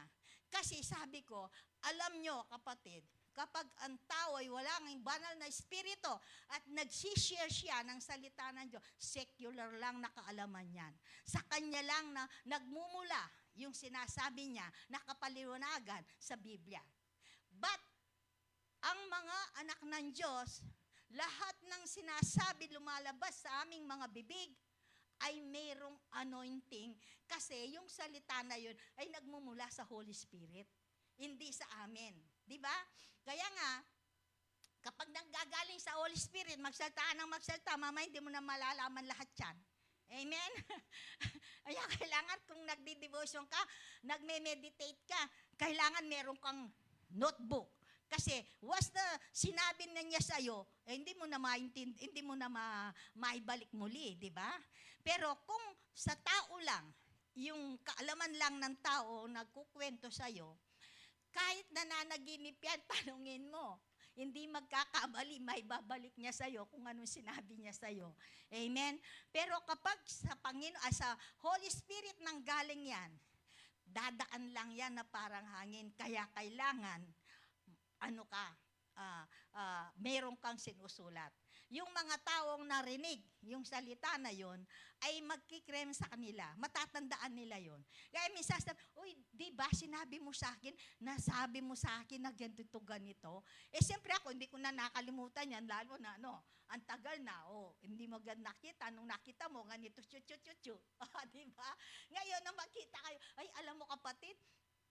Kasi sabi ko, alam nyo kapatid, kapag ang tao ay wala ng banal na espiritu at nagsishare siya ng salita ng Diyos, secular lang na kaalaman yan. Sa kanya lang na nagmumula yung sinasabi niya na kapaliwanagan sa Biblia. But, ang mga anak ng Diyos, lahat ng sinasabi lumalabas sa aming mga bibig ay mayroong anointing kasi yung salita na yun ay nagmumula sa Holy Spirit, hindi sa amin. Di ba? Kaya nga, kapag nanggagaling sa Holy Spirit, magsalta ng magsalta, mama, hindi mo na malalaman lahat yan. Amen? Kaya kailangan kung nagdi-devotion ka, nagme-meditate ka, kailangan meron kang notebook. Kasi once na sinabi na niya sa'yo, hindi mo na hindi mo na maibalik muli, di ba? Pero kung sa tao lang, yung kaalaman lang ng tao nagkukwento sa'yo, kahit nananaginip yan, tanungin mo. Hindi magkakamali, may babalik niya sa'yo kung anong sinabi niya sa'yo. Amen? Pero kapag sa sa Holy Spirit nang galing yan, dadaan lang yan na parang hangin. Kaya kailangan, meron kang sinusulat. Yung mga taong narinig, yung salita na yon ay magkikrem sa kanila. Matatandaan nila yon. Kaya minsan, uy, di ba sinabi mo sa akin, nasabi mo sa akin na ganito, ganito. Eh, siyempre ako, hindi ko na nakalimutan yan, lalo na, ang tagal na, hindi mo nakita. Nung nakita mo, ganito, chu. Di ba? Ngayon, nang makita kayo, ay, alam mo kapatid,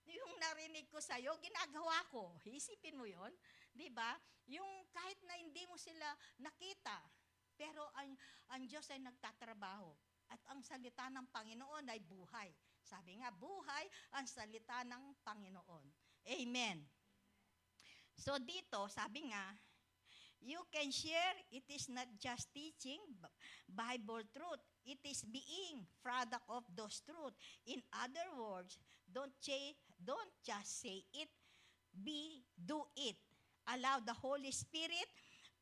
yung narinig ko sa'yo, ginagawa ko. Isipin mo yon, di ba? Yung kahit na hindi mo sila nakita, pero ang Diyos ay nagtatrabaho. At ang salita ng Panginoon ay buhay. Sabi nga, buhay ang salita ng Panginoon. Amen. So dito, sabi nga, you can share, it is not just teaching Bible truth. It is being product of those truth. In other words, don't just say it, do it. Allow the Holy Spirit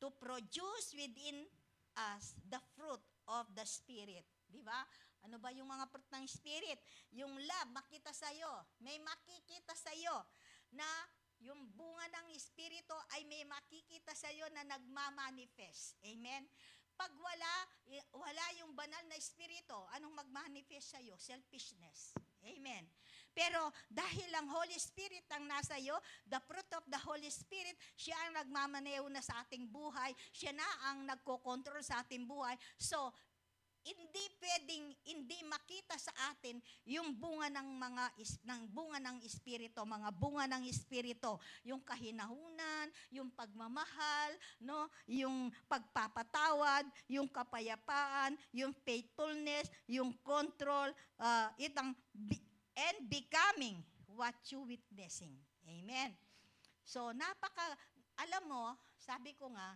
to produce within us the fruit of the Spirit. Di ba? Ano ba yung mga fruit ng Spirit? Yung love, makita sa'yo. May makikita sa'yo na yung bunga ng Espiritu ay may makikita sa'yo na nagmamanifest. Amen? Pag wala yung banal na Espiritu, anong magmanifest sa'yo? Selfishness. Amen. Pero dahil ang Holy Spirit ang nasa iyo, the fruit of the Holy Spirit, siya ang nagmamaneho na sa ating buhay, siya na ang nagkokontrol sa ating buhay. So, hindi pwedeng hindi makita sa atin yung bunga ng espiritu, mga bunga ng espiritu, yung kahinahunan, yung pagmamahal, yung pagpapatawad, yung kapayapaan, yung faithfulness, yung control, and becoming what you witnessing. Amen. So, alam mo, sabi ko nga,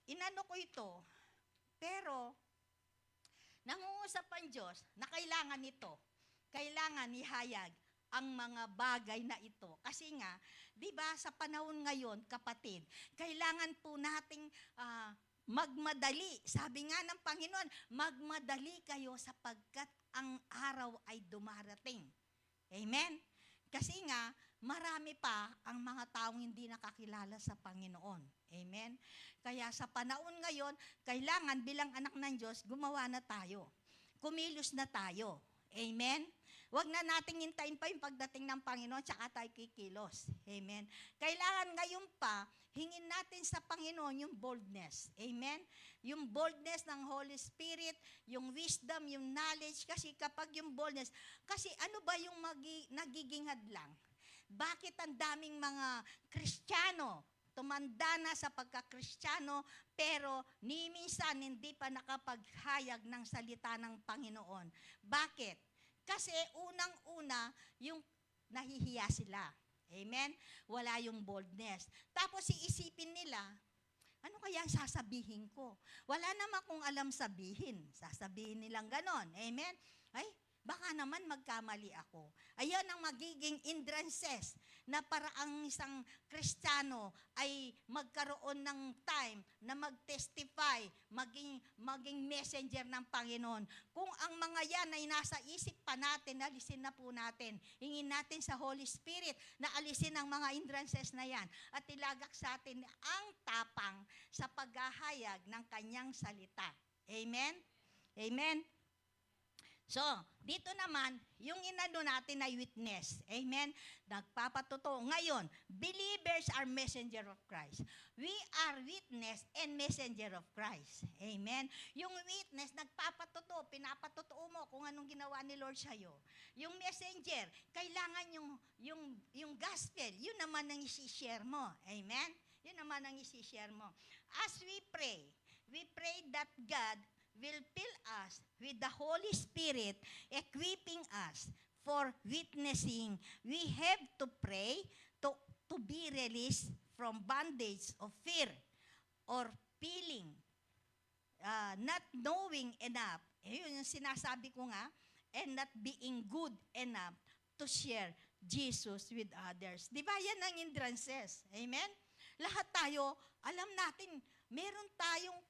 inano ko ito, pero nangungusap ang Diyos na kailangan nito. Kailangan ihayag ang mga bagay na ito. Kasi nga, di ba sa panahon ngayon, kapatid, kailangan po nating magmadali. Sabi nga ng Panginoon, magmadali kayo sapagkat ang araw ay dumarating. Amen? Kasi nga, marami pa ang mga taong hindi nakakilala sa Panginoon. Amen? Kaya sa panahon ngayon, kailangan bilang anak ng Diyos, gumawa na tayo. Kumilos na tayo. Amen? Huwag na nating hintayin pa yung pagdating ng Panginoon, tsaka tayo kikilos. Amen? Kailangan ngayon pa, hingin natin sa Panginoon yung boldness. Amen? Yung boldness ng Holy Spirit, yung wisdom, yung knowledge. Kasi kapag yung boldness, kasi ano ba yung nagiging hadlang? Bakit ang daming mga Kristiyano, tumanda na sa pagkakristyano, pero ni minsan hindi pa nakapaghayag ng salita ng Panginoon. Bakit? Kasi unang-una, yung nahihiya sila. Amen? Wala yung boldness. Tapos iisipin nila, ano kaya ang sasabihin ko? Wala naman kung alam sabihin. Sasabihin nilang ganon. Amen? Ay, baka naman magkamali ako. Ayan ang magiging hindrances na para ang isang Kristiyano ay magkaroon ng time na mag-testify, maging messenger ng Panginoon. Kung ang mga yan ay nasa isip pa natin, alisin na po natin. Hingin natin sa Holy Spirit na alisin ang mga hindrances na yan at ilagak sa atin ang tapang sa paghahayag ng kanyang salita. Amen? Amen? So, dito naman, yung inano natin ay witness. Amen? Nagpapatotoo. Ngayon, believers are messenger of Christ. We are witness and messenger of Christ. Amen? Yung witness, nagpapatotoo, pinapatotoo mo kung anong ginawa ni Lord sa'yo. Yung messenger, kailangan yung gospel, yun naman ang isi-share mo. Amen? Yun naman ang isi-share mo. As we pray that God will fill us with the Holy Spirit, equipping us for witnessing. We have to pray to be released from bondage of fear or feeling, not knowing enough. Yun yung sinasabi ko nga, and not being good enough to share Jesus with others. Di ba yan ang hindrances? Amen? Lahat tayo, alam natin, meron tayong,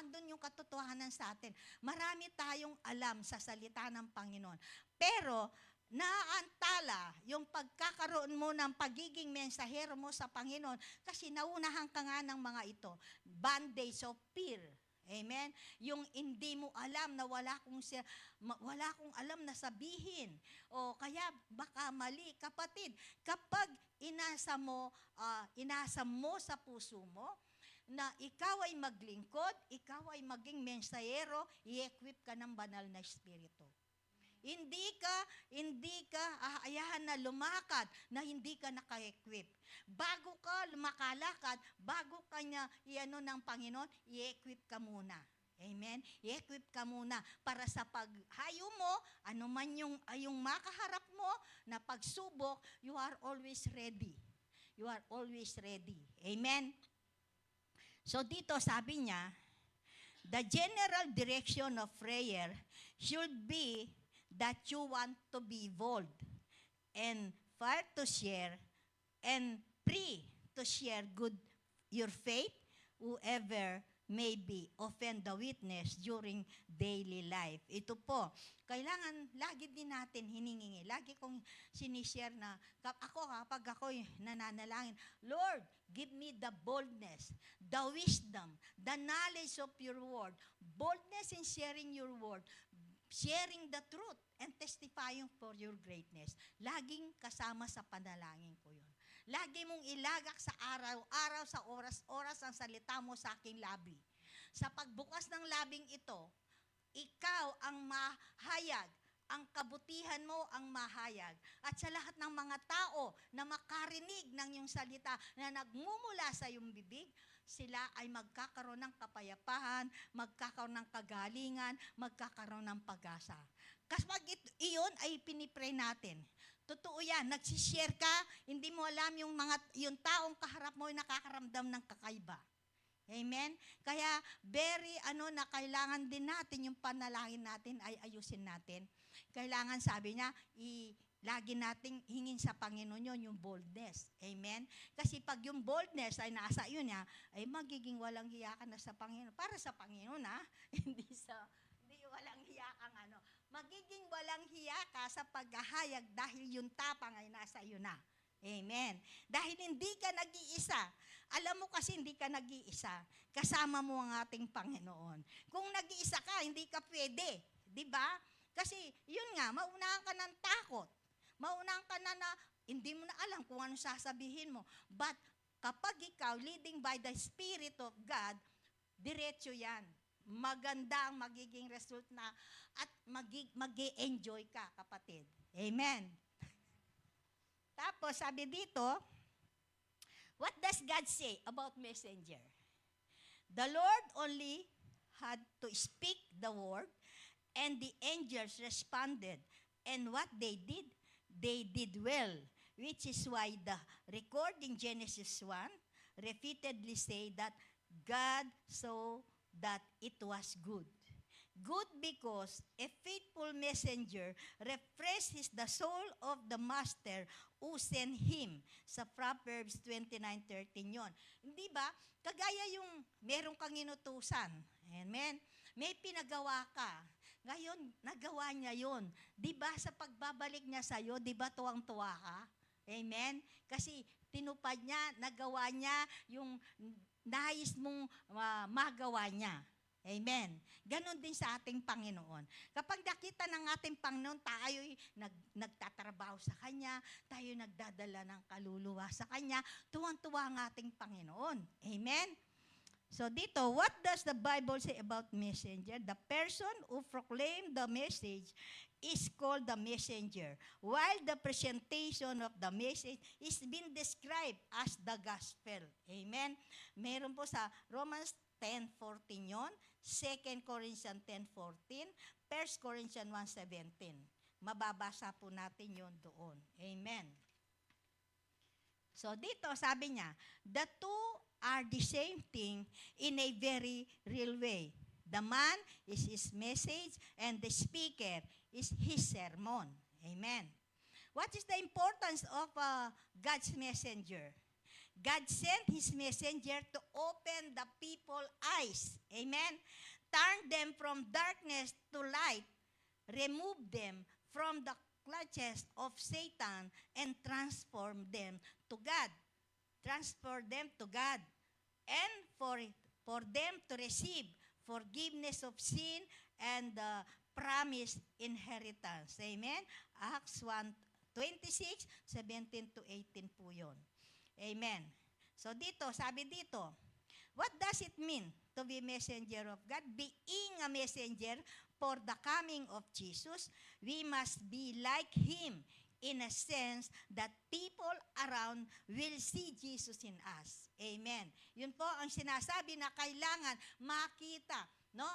andun yung katotohanan sa atin. Marami tayong alam sa salita ng Panginoon. Pero, naantala yung pagkakaroon mo ng pagiging mensahero mo sa Panginoon kasi naunahan ka nga ng mga ito. Bondage of fear. Amen? Yung hindi mo alam na wala kong alam na sabihin. O kaya baka mali. Kapatid, kapag inasa mo sa puso mo, na ikaw ay maglingkod, ikaw ay maging mensahero, i-equip ka ng banal na espiritu. Hindi ka aayahan na lumakad na hindi ka naka-equip. Bago ka makalakad, bago ka niya iano ng Panginoon, i-equip ka muna. Amen? I-equip ka muna para sa paghayo mo, ano man yung makaharap mo na pagsubok, you are always ready. You are always ready. Amen? So dito sabi niya, the general direction of prayer should be that you want to be bold and fire to share and free to share your faith, whoever may be, offend the witness during daily life. Ito po, kailangan lagi din natin hiningi. Lagi kong sinishare na, kapag ako'y nananalangin, Lord, give me the boldness, the wisdom, the knowledge of your word, boldness in sharing your word, sharing the truth, and testifying for your greatness. Laging kasama sa panalangin ko yun. Lagi mong ilagak sa araw-araw, sa oras-oras ang salita mo sa aking labi. Sa pagbukas ng labing ito, ikaw ang mahayag, ang kabutihan mo ang mahayag. At sa lahat ng mga tao na makarinig ng iyong salita na nagmumula sa iyong bibig, sila ay magkakaroon ng kapayapaan, magkakaroon ng kagalingan, magkakaroon ng pag-asa. Kapag iyon ay pinipray natin, totoo yan, nagsishare ka, hindi mo alam yung taong kaharap mo ay nakakaramdam ng kakaiba. Amen? Kaya na kailangan din natin yung panalangin natin ay ayusin natin. Kailangan, sabi niya, lagi nating hingin sa Panginoon yun, yung boldness. Amen? Kasi pag yung boldness ay nasa iyo niya, ay magiging walang hiya ka na sa Panginoon. Para sa Panginoon, ha? Hindi walang hiya kang magiging walang hiya ka sa paghahayag dahil yung tapang ay nasa iyo na. Amen. Dahil hindi ka nag-iisa. Alam mo kasi hindi ka nag-iisa. Kasama mo ang ating Panginoon. Kung nag-iisa ka, hindi ka pwede. Diba? Kasi yun nga, maunahan ka ng takot. Maunahan ka na hindi mo na alam kung ano sasabihin mo. But kapag ikaw, leading by the Spirit of God, diretso yan. Maganda ang magiging result na at mag-e-enjoy ka, kapatid. Amen. Tapos, sabi dito, What does God say about messenger? The Lord only had to speak the word, and the angels responded. And what they did well, which is why the record in Genesis 1 repeatedly say that God saw that it was good. Good because a faithful messenger refreshes the soul of the master who sent him. Sa Proverbs 29:13 yon. Hindi ba? Kagaya yung meron kang inutusan. Amen? May pinagawa ka. Ngayon, nagawa niya yon. Di ba sa pagbabalik niya sa'yo, di ba tuwang-tuwa ka? Amen? Kasi tinupad niya, nagawa niya yung nais mong magawa niya. Amen. Ganon din sa ating Panginoon. Kapag nakita ng ating Panginoon, tayo'y nagtatrabaho sa Kanya, tayo nagdadala ng kaluluwa sa Kanya, tuwang-tuwa ang ating Panginoon. Amen. So dito, what does the Bible say about messenger? The person who proclaimed the message is called the messenger, while the presentation of the message is being described as the gospel. Amen. Meron po sa Romans 10:14 yon, 2 Corinthians 10:14, 1 Corinthians 1:17. Mababasa po natin yon doon. Amen. So dito, sabi niya, the two are the same thing in a very real way. The man is his message and the speaker is his sermon. Amen. What is the importance of God's messenger? God sent His messenger to open the people's eyes. Amen. Turn them from darkness to light. Remove them from the clutches of Satan and transform them to God. Transform them to God. And for them to receive forgiveness of sin and the promised inheritance. Amen. Acts 1:26, 17-18 po yun. Amen. So dito, sabi dito, what does it mean to be messenger of God? Being a messenger for the coming of Jesus, we must be like Him in a sense that people around will see Jesus in us. Amen. Yun po ang sinasabi na kailangan makita, no?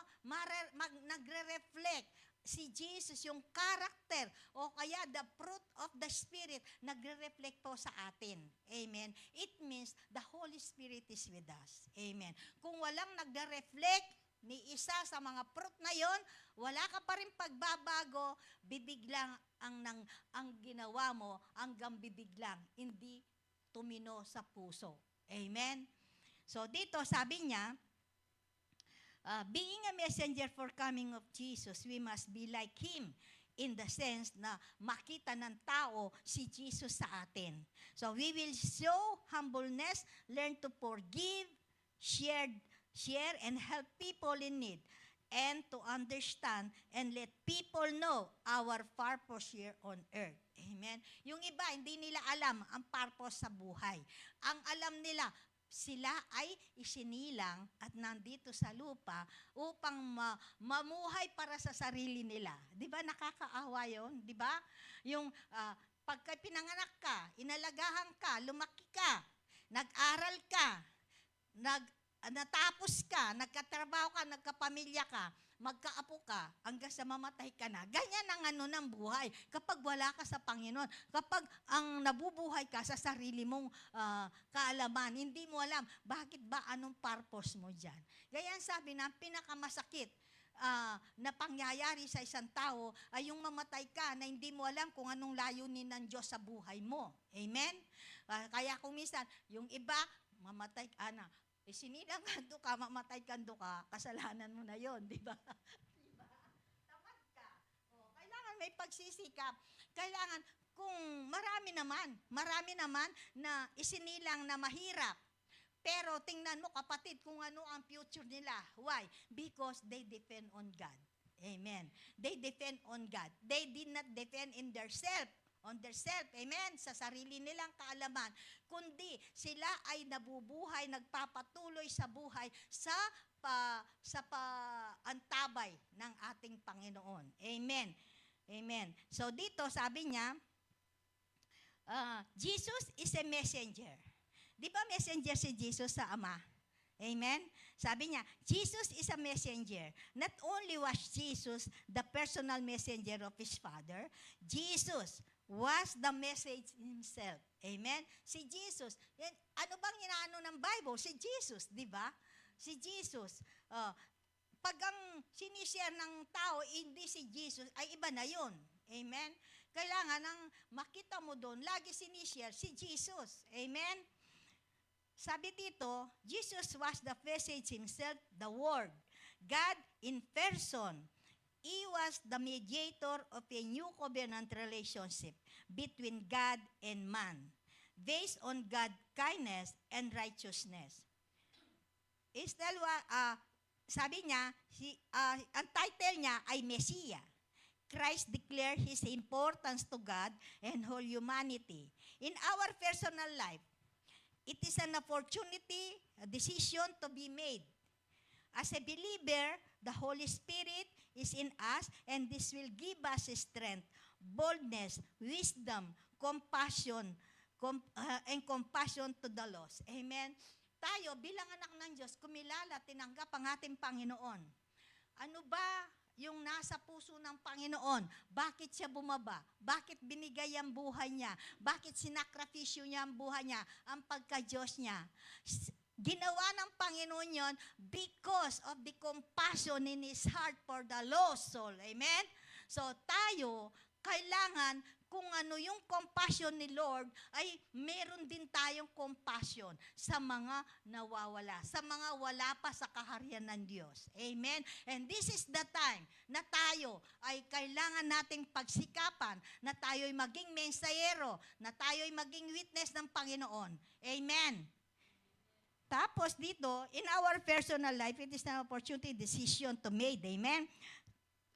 Nagre-reflect si Jesus, yung character o kaya the fruit of the Spirit, nagre-reflect po sa atin. Amen. It means the Holy Spirit is with us. Amen. Kung walang nagre-reflect ni isa sa mga fruit na yon, wala ka pa rin pagbabago, bibiglang ang ginawa mo hanggang bibiglang, hindi tumino sa puso. Amen. So dito sabi niya, being a messenger for coming of Jesus, we must be like Him in the sense na makita ng tao si Jesus sa atin. So we will show humbleness, learn to forgive, share and help people in need, and to understand and let people know our purpose here on earth. Amen. Yung iba, hindi nila alam ang purpose sa buhay. Ang alam nila, sila ay isinilang at nandito sa lupa upang mamuhay para sa sarili nila. Di ba nakakaawa yun? Di ba? Yung pagka pinanganak ka, inalagahan ka, lumaki ka, nag-aral ka, natapos ka, nagkatrabaho ka, nagkapamilya ka, magkaapo ka, hanggang sa mamatay ka na. Ganyan ang ng buhay. Kapag wala ka sa Panginoon, kapag ang nabubuhay ka sa sarili mong kaalaman, hindi mo alam, bakit ba, anong purpose mo dyan? Ganyan sabi na, pinakamasakit na pangyayari sa isang tao ay yung mamatay ka na hindi mo alam kung anong layunin ng Diyos sa buhay mo. Amen? Kaya kung minsan, yung iba, mamatay ka na. Sinilang kando ka, mamatay kando ka, kasalanan mo na yon, di ba? Diba? Tamad ka. Kailangan may pagsisikap. Kailangan, kung marami naman na isinilang na mahirap. Pero tingnan mo kapatid kung ano ang future nila. Why? Because they depend on God. Amen. They depend on God. They did not depend on themselves, amen, sa sarili nilang kaalaman, kundi sila ay nabubuhay, nagpapatuloy sa buhay sa antabay ng ating Panginoon. Amen. Amen. So dito sabi niya, Jesus is a messenger. Di ba messenger si Jesus sa Ama? Amen? Sabi niya, Jesus is a messenger. Not only was Jesus the personal messenger of His Father, Jesus was the message Himself. Amen? Si Jesus. Yan, ano bang inaano ng Bible? Si Jesus, di ba? Si Jesus. Pag ang sinishare ng tao, hindi si Jesus, ay iba na yun. Amen? Kailangan ang makita mo doon, lagi sinishare si Jesus. Amen? Sabi dito, Jesus was the message Himself, the Word. God in person. He was the mediator of a new covenant relationship between God and man, based on God's kindness and righteousness. Sabi niya, ang title niya ay Messiah. Christ declared His importance to God and whole humanity. In our personal life, it is an opportunity, a decision to be made. As a believer, the Holy Spirit is in us, and this will give us strength, boldness, wisdom, compassion, and compassion to the lost. Amen? Tayo, bilang anak ng Diyos, kumilala, tinanggap ang ating Panginoon. Ano ba yung nasa puso ng Panginoon? Bakit siya bumaba? Bakit binigay ang buhay niya? Bakit sinakripisyo niya ang buhay niya? Ang pagka-Diyos niya. Ginawa ng Panginoon yon because of the compassion in His heart for the lost soul. Amen? So tayo, kailangan kung ano yung compassion ni Lord, ay meron din tayong compassion sa mga nawawala, sa mga wala pa sa kaharian ng Diyos. Amen? And this is the time na tayo ay kailangan nating pagsikapan, na tayo ay maging mensahero, na tayo ay maging witness ng Panginoon. Amen? Tapos dito, in our personal life, it is an opportunity, decision to made. Amen?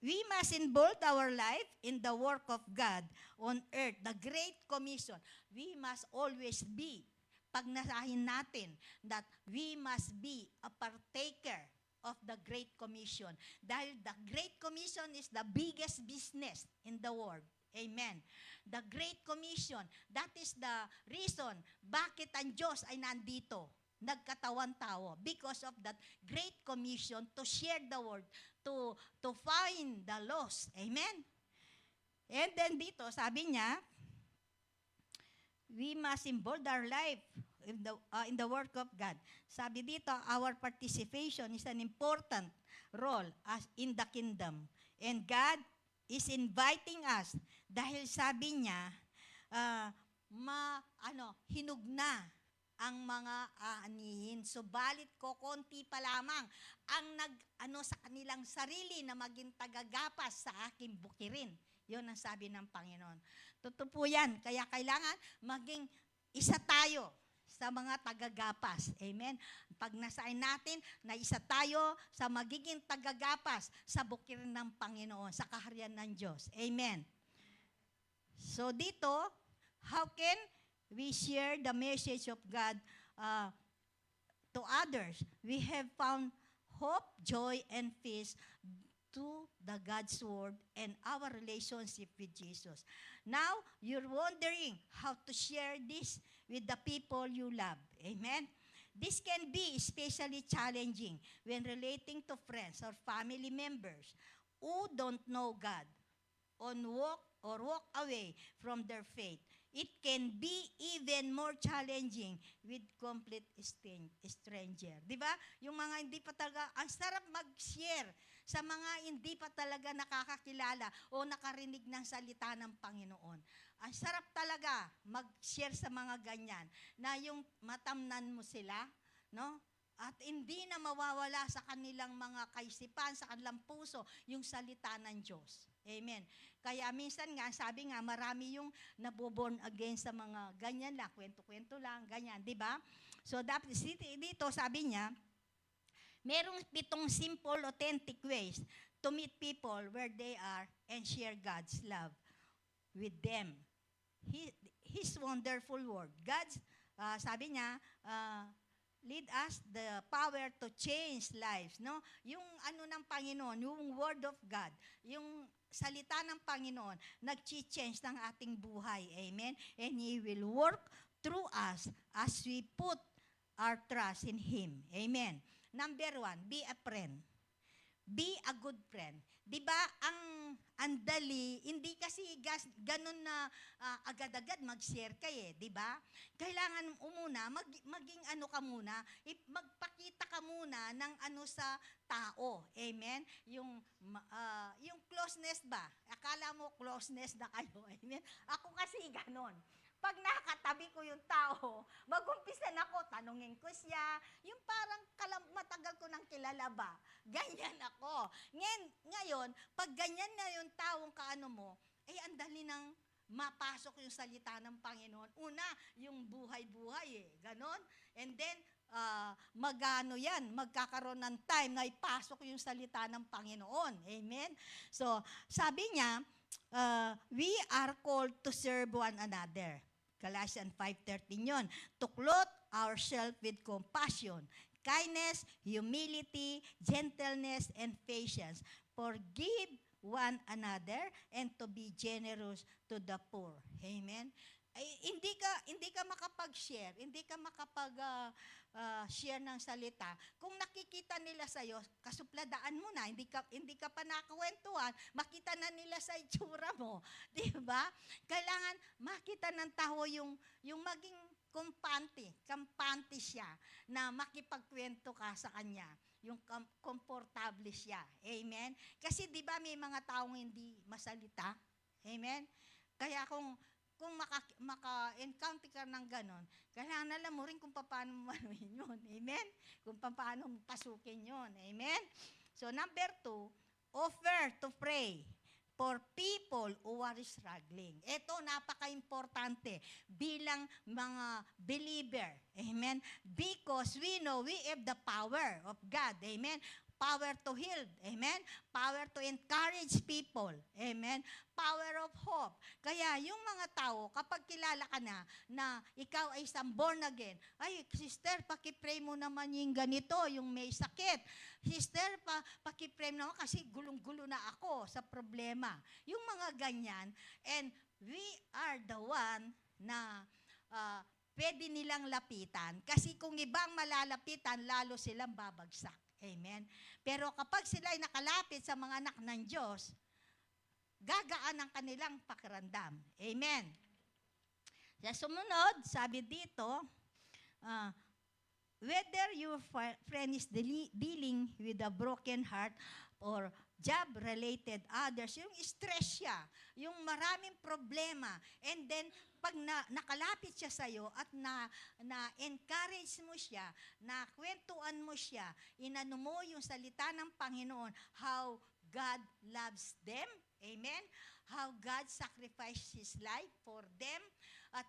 We must involve our life in the work of God on earth, the Great Commission. We must always be, pag nasahin natin, that we must be a partaker of the Great Commission. Dahil the Great Commission is the biggest business in the world. Amen. The Great Commission, that is the reason bakit ang Diyos ay nandito, nagkatawan tao, because of that Great Commission to share the word, to find the lost. Amen? And then dito, sabi niya, we must involve our life in the work of God. Sabi dito, our participation is an important role as in the kingdom. And God is inviting us dahil sabi niya, hinug na ang mga aanihin. Subalit ko, konti pa lamang ang sa kanilang sarili na maging tagagapas sa aking bukirin. Yun ang sabi ng Panginoon. Totoo po yan. Kaya kailangan maging isa tayo sa mga tagagapas. Amen? Pag nasain natin na isa tayo sa magiging tagagapas sa bukirin ng Panginoon, sa kaharian ng Diyos. Amen? So dito, how can we share the message of God to others? We have found hope, joy, and peace to the God's Word and our relationship with Jesus. Now, you're wondering how to share this with the people you love. Amen? This can be especially challenging when relating to friends or family members who don't know God or walk away from their faith. It can be even more challenging with complete stranger. Di ba? Yung mga hindi pa talaga, ang sarap mag-share sa mga hindi pa talaga nakakakilala o nakarinig ng salita ng Panginoon. Ang sarap talaga mag-share sa mga ganyan na yung matamnan mo sila, no? At hindi na mawawala sa kanilang mga kaisipan, sa kanilang puso, yung salita ng Diyos. Amen. Kaya minsan nga, sabi nga, marami yung naboborn again sa mga ganyan lang, kwento-kwento lang, ganyan, di ba? So, dito sabi niya, merong 7 simple, authentic ways to meet people where they are and share God's love with them. His wonderful word. God's, sabi niya, lead us the power to change lives, no? Yung ano ng Panginoon, yung word of God, yung salita ng Panginoon, nag-change ng ating buhay. Amen? And He will work through us as we put our trust in Him. Amen. Number 1, be a friend. Be a good friend. 'Di ba ang andali, hindi kasi ganun na agad-agad mag-share kayo, 'di ba? Kailangan umuna maging ano ka muna, magpakita ka muna ng ano sa tao. Amen? Yung closeness ba? Akala mo closeness na kayo. Amen? Ako kasi ganun. Pag nakatabi ko yung tao, mag-umpisa na ako, tanungin ko siya, yung parang matagal ko nang kilala ba? Ganyan ako. Ngayon, pag ganyan na yung taong kaano mo, ay andali nang mapasok yung salita ng Panginoon. Una, yung buhay-buhay ganon. And then, magkakaroon ng time na ipasok yung salita ng Panginoon. Amen? So, sabi niya, we are called to serve one another. Galatians 5:13 yun. To clothe ourselves with compassion, kindness, humility, gentleness, and patience. Forgive one another and to be generous to the poor. Amen? Ay, hindi ka makapag-share, hindi ka share ng salita. Kung nakikita nila sa iyo, kasupladaan mo na, hindi ka pa nakakwentuhan, makita na nila sa itsura mo, 'di ba? Kailangan makita ng tao yung maging kampante siya na makipagkwento ka sa kanya, yung komportable siya. Amen? Kasi 'di ba may mga taong hindi masalita? Amen? Kaya kung maka-encounter ka ng ganon, kailangan alam mo rin kung paano manuhin yun. Amen? Kung paano pasukin yun. Amen? So, number 2, offer to pray for people who are struggling. Ito, napaka-importante bilang mga believer. Amen? Because we know we have the power of God. Amen? Power to heal. Amen? Power to encourage people. Amen? Power of hope. Kaya yung mga tao, kapag kilala ka na ikaw ay isang born again, ay, sister, pakipray mo naman yung ganito, yung may sakit. Sister, pakipray mo naman kasi gulong-gulo na ako sa problema. Yung mga ganyan. And we are the one na pwede nilang lapitan. Kasi kung ibang malalapitan, lalo silang babagsak. Amen? Pero kapag sila ay nakalapit sa mga anak ng Diyos, gagaan ang kanilang pakiramdam. Amen? Sa sumunod, sabi dito, whether your friend is dealing with a broken heart or job-related others, yung stress siya, yung maraming problema, and then pag nakalapit siya sa'yo at na-encourage mo siya, nakwentuan mo siya, inano mo yung salita ng Panginoon, how God loves them, amen? How God sacrificed His life for them, at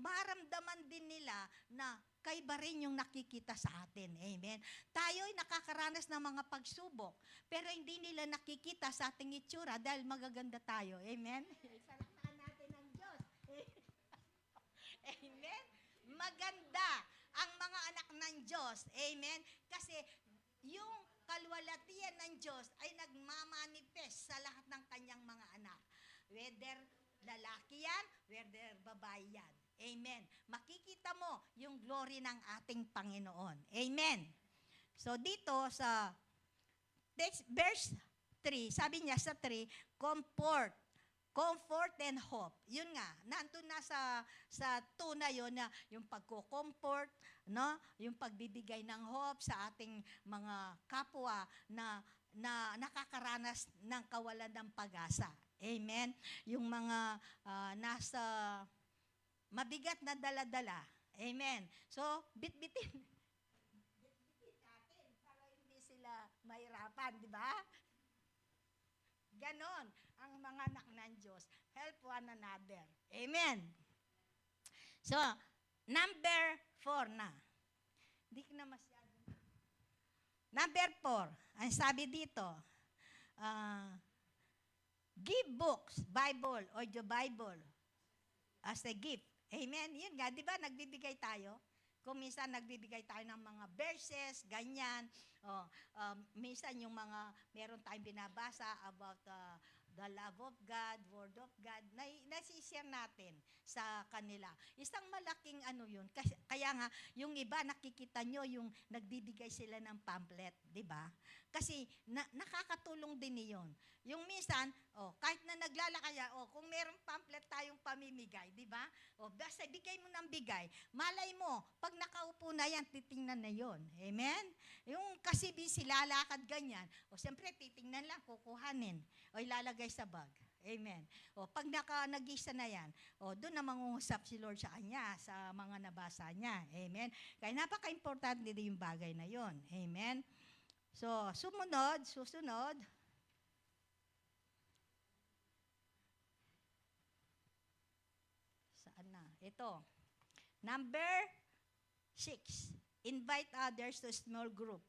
maramdaman din nila na kaiba rin yung nakikita sa atin. Amen? Tayo'y nakakaranas ng mga pagsubok, pero hindi nila nakikita sa ating itsura dahil magaganda tayo. Amen? Salaktaan natin ang Diyos. Amen? Maganda ang mga anak ng Diyos. Amen? Kasi yung kalwalatian ng Diyos ay nagmamanifest sa lahat ng kanyang mga anak. Whether lalaki yan, whether babae yan. Amen. Makikita mo yung glory ng ating Panginoon. Amen. So dito sa text, verse 3, sabi niya sa 3, comfort and hope. Yun nga, nandun na sa 2 na yun, na yung pagko-comfort, no? Yung pagbibigay ng hope sa ating mga kapwa na nakakaranas ng kawalan ng pag-asa. Amen. Yung mga nasa mabigat na dala-dala. Amen. So, bitbitin natin para hindi sila mahirapan, di ba? Ganon ang mga anak ng Diyos. Help one another. Amen. So, number 4 na. Hindi ko na masyado. Number 4, ang sabi dito, give books, Bible, or the Bible, as a gift. Amen? Yun nga, di ba nagbibigay tayo? Kung minsan nagbibigay tayo ng mga verses, ganyan. Minsan yung meron tayong binabasa about the love of God, Word of God, na nasishare natin sa kanila. Isang malaking ano yun. Kaya nga, yung iba, nakikita nyo, yung nagbibigay sila ng pamphlet, di ba? Kasi nakakatulong din yun. Yung minsan, kahit na naglalakaya, kung merong pamphlet tayong pamimigay, di ba? Basta bigay mo ng bigay. Malay mo, pag nakaupo na yan, titingnan na yun. Amen? Yung kasi sila lakad ganyan, siyempre titingnan lang, kukuhanin, ilalagay sa bag. Amen. Pag nag-isa na yan, doon na mangungusap si Lord sa kanya, sa mga nabasa niya. Amen. Kaya napaka-importante din yung bagay na yon. Amen. So, susunod. Saan na? Ito. Number 6. Invite others to a small group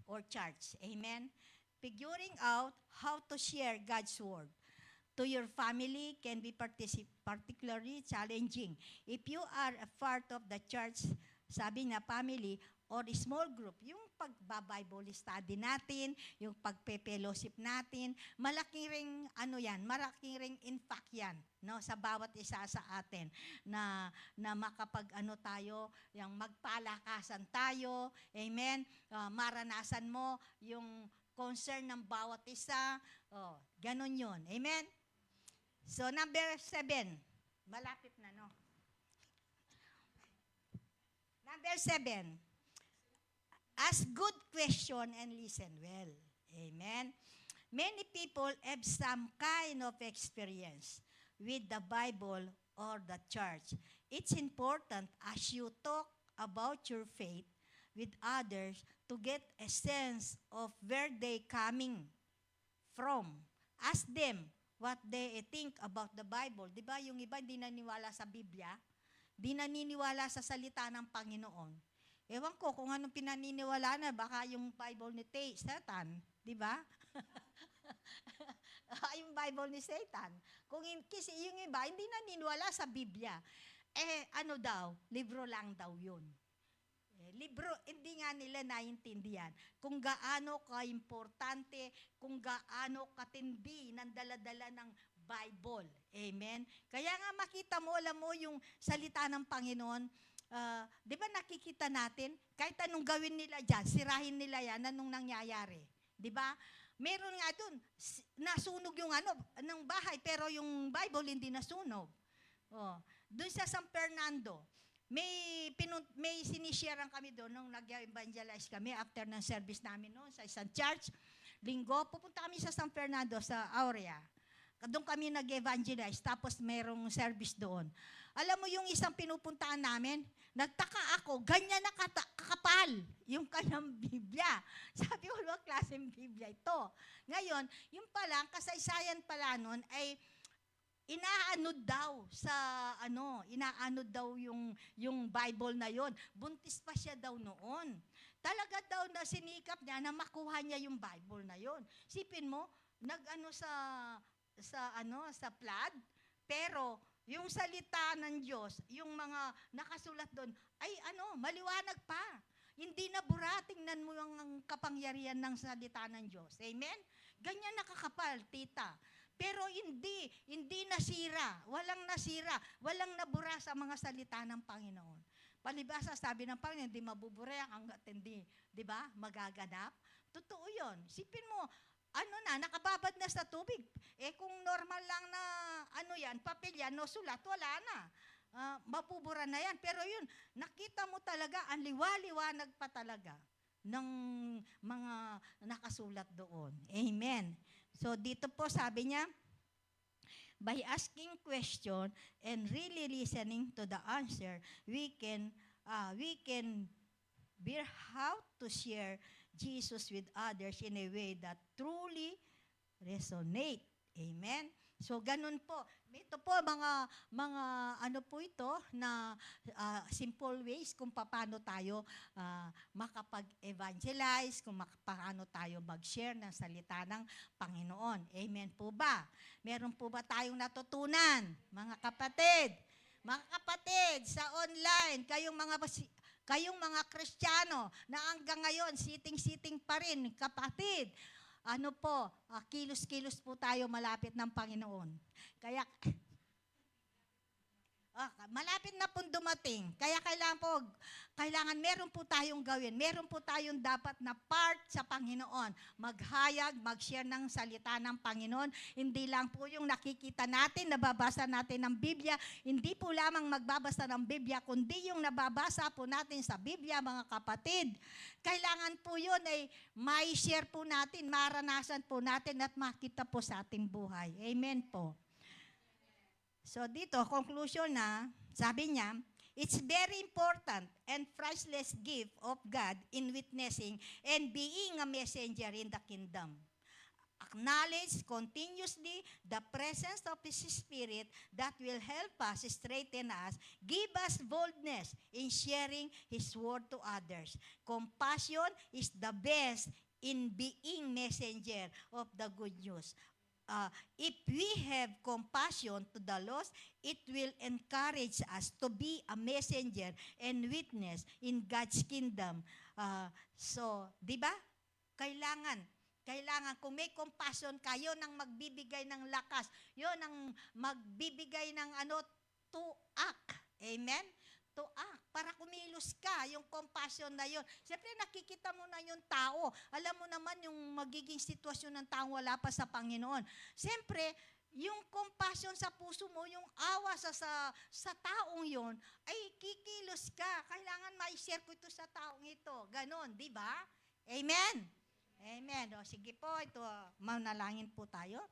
or church. Amen. Figuring out how to share God's word to your family can be particularly challenging. If you are a part of the church, sabi na family or small group, yung pagba-Bible study natin, yung pagpe-fellowship natin, malaking ring impact yan, no, sa bawat isa sa atin na makapag-ano tayo, yung magpalakasan tayo, amen, maranasan mo yung concern ng bawat isa, ganun yun, amen. So number 7, malapit na, no? Number 7, ask good question and listen well. Amen. Many people have some kind of experience with the Bible or the church. It's important as you talk about your faith with others to get a sense of where they coming from. Ask them what they think about the Bible. Di ba yung iba hindi naniniwala sa Biblia? Di naniniwala sa salita ng Panginoon. Ewan ko kung anong pinaniniwala na, baka yung Bible ni Satan, di ba? Yung Bible ni Satan. Kasi yung iba, hindi naniniwala sa Biblia. Ano daw? Libro lang daw yun. Libro, hindi nga nila naintindihan kung gaano ka-importante, kung gaano katindi ng daladala ng Bible. Amen? Kaya nga makita mo, alam mo yung salita ng Panginoon, di ba nakikita natin, kahit anong gawin nila dyan, sirahin nila yan, anong nangyayari. Di ba? Meron nga dun, nasunog yung ng bahay, pero yung Bible hindi nasunog. Doon sa San Fernando, may sinisharean kami doon nung nag-evangelize kami after ng service namin noon sa isang church. Linggo, pupunta kami sa San Fernando, sa Aurea. Doon kami nag-evangelize, tapos merong service doon. Alam mo yung isang pinupuntaan namin, nagtaka ako, ganyan na kakapal yung kanyang Biblia. Sabi ko, ano klaseng Biblia ito? Ngayon, yung pala, kasaysayan pala nun ay inaano daw yung Bible na yon. Buntis pa siya daw noon. Talaga daw na sinikap niya na makuha niya yung Bible na yon. Sipin mo, sa flood, pero yung salita ng Diyos, yung mga nakasulat doon, ay maliwanag pa. Hindi na bura, tingnan mo yung kapangyarihan ng salita ng Diyos. Amen? Ganyan nakakapal, tita. Pero hindi nasira, walang nabura sa mga salita ng Panginoon. Palibasa, sabi ng Panginoon, hindi mabubura hanggat hindi, di ba, magaganap. Totoo yun. Sipin mo, nakababad na sa tubig. Kung normal lang na, papel yan, sulat, wala na. Mapubura na yan. Pero yun, nakita mo talaga, ang liwaliwanag pa talaga ng mga nakasulat doon. Amen. So dito po sabi niya, by asking question and really listening to the answer, we can bear how to share Jesus with others in a way that truly resonate. Amen. So ganun po. Ito po mga ito na simple ways kung paano tayo makapag-evangelize, kung paano tayo mag-share ng salita ng Panginoon. Amen po ba? Meron po ba tayong natutunan, mga kapatid? Mga kapatid, sa online, kayong mga Kristiyano na hanggang ngayon, siting-siting pa rin, kapatid, kilos-kilos po tayo malapit ng Panginoon. Kaya, malapit na pong dumating. Kaya kailangan meron po tayong gawin. Meron po tayong dapat na part sa Panginoon. Maghayag, mag-share ng salita ng Panginoon. Hindi lang po yung nakikita natin, nababasa natin ng Biblia. Hindi po lamang magbabasa ng Biblia, kundi yung nababasa po natin sa Biblia, mga kapatid. Kailangan po yun ay may share po natin, maranasan po natin at makita po sa ating buhay. Amen po. So dito, conclusion na, sabi niya, it's very important and priceless gift of God in witnessing and being a messenger in the kingdom. Acknowledge continuously the presence of His Spirit that will help us, strengthen us, give us boldness in sharing His word to others. Compassion is the best in being messenger of the good news. If we have compassion to the lost, it will encourage us to be a messenger and witness in God's kingdom. So, di ba? Kailangan, kung may compassion ka, yun ang magbibigay ng lakas. Yun ang magbibigay ng to act. Amen? To act. Para kumilos ka, yung compassion na yun. Siyempre, nakikita mo na yung tao. Alam mo naman yung magiging sitwasyon ng tao wala pa sa Panginoon. Siyempre, yung compassion sa puso mo, yung awa sa taong yon, ay kikilos ka. Kailangan ma-share ko ito sa taong ito. Ganon, di ba? Amen? Amen. O, sige po, ito, manalangin po tayo.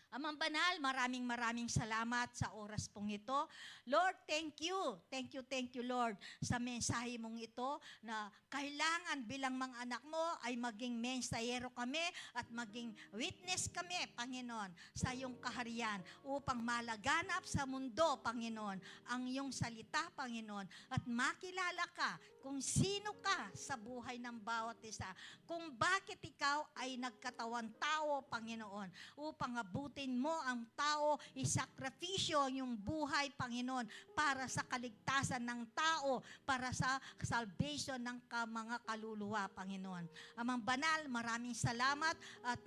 Amang Banal, maraming salamat sa oras pong ito. Lord, thank you. Thank you, Lord, sa mensahe mong ito na kailangan bilang mga anak mo ay maging mensahero kami at maging witness kami, Panginoon, sa iyong kaharian upang malaganap sa mundo, Panginoon, ang iyong salita, Panginoon, at makilala ka kung sino ka sa buhay ng bawat isa, kung bakit ikaw ay nagkatawan tao, Panginoon, upang abutin mo ang tao, isakripisyo yung buhay, Panginoon, para sa kaligtasan ng tao, para sa salvation ng mga kaluluwa, Panginoon. Amang Banal, maraming salamat at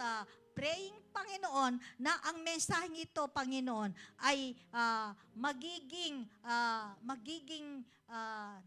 praying, Panginoon, na ang mensaheng ito, Panginoon, ay magiging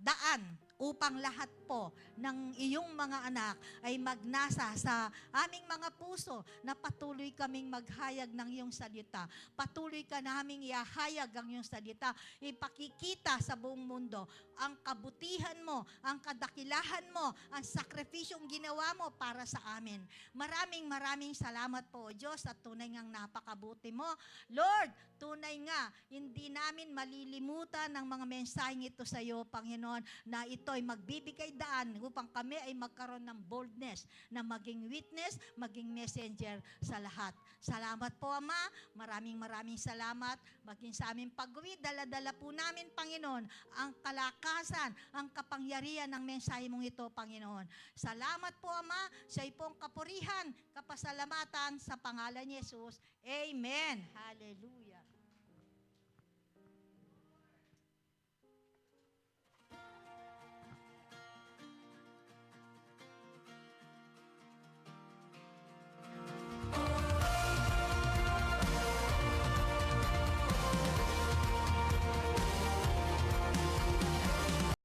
daan upang lahat po ng iyong mga anak ay magnasa sa aming mga puso na patuloy kaming maghayag ng iyong salita. Patuloy ka naming ihahayag ang iyong salita. Ipakikita sa buong mundo ang kabutihan mo, ang kadakilahan mo, ang sakripisyong ginawa mo para sa amin. Maraming salamat po, Diyos, at tunay ngang napakabuti mo. Lord, tunay nga, hindi namin malilimutan ang mga mensaheng ito sa iyo, Panginoon, na ito ay magbibigay daan upang kami ay magkaroon ng boldness na maging witness, maging messenger sa lahat. Salamat po, Ama. Maraming salamat. Maging sa aming pag-uwi, dala-dala po namin, Panginoon, ang kalakasan, ang kapangyarihan ng mensahe mong ito, Panginoon. Salamat po, Ama, sa ipong kapurihan, kapasalamatan sa pangalan ni Jesus. Amen. Hallelujah.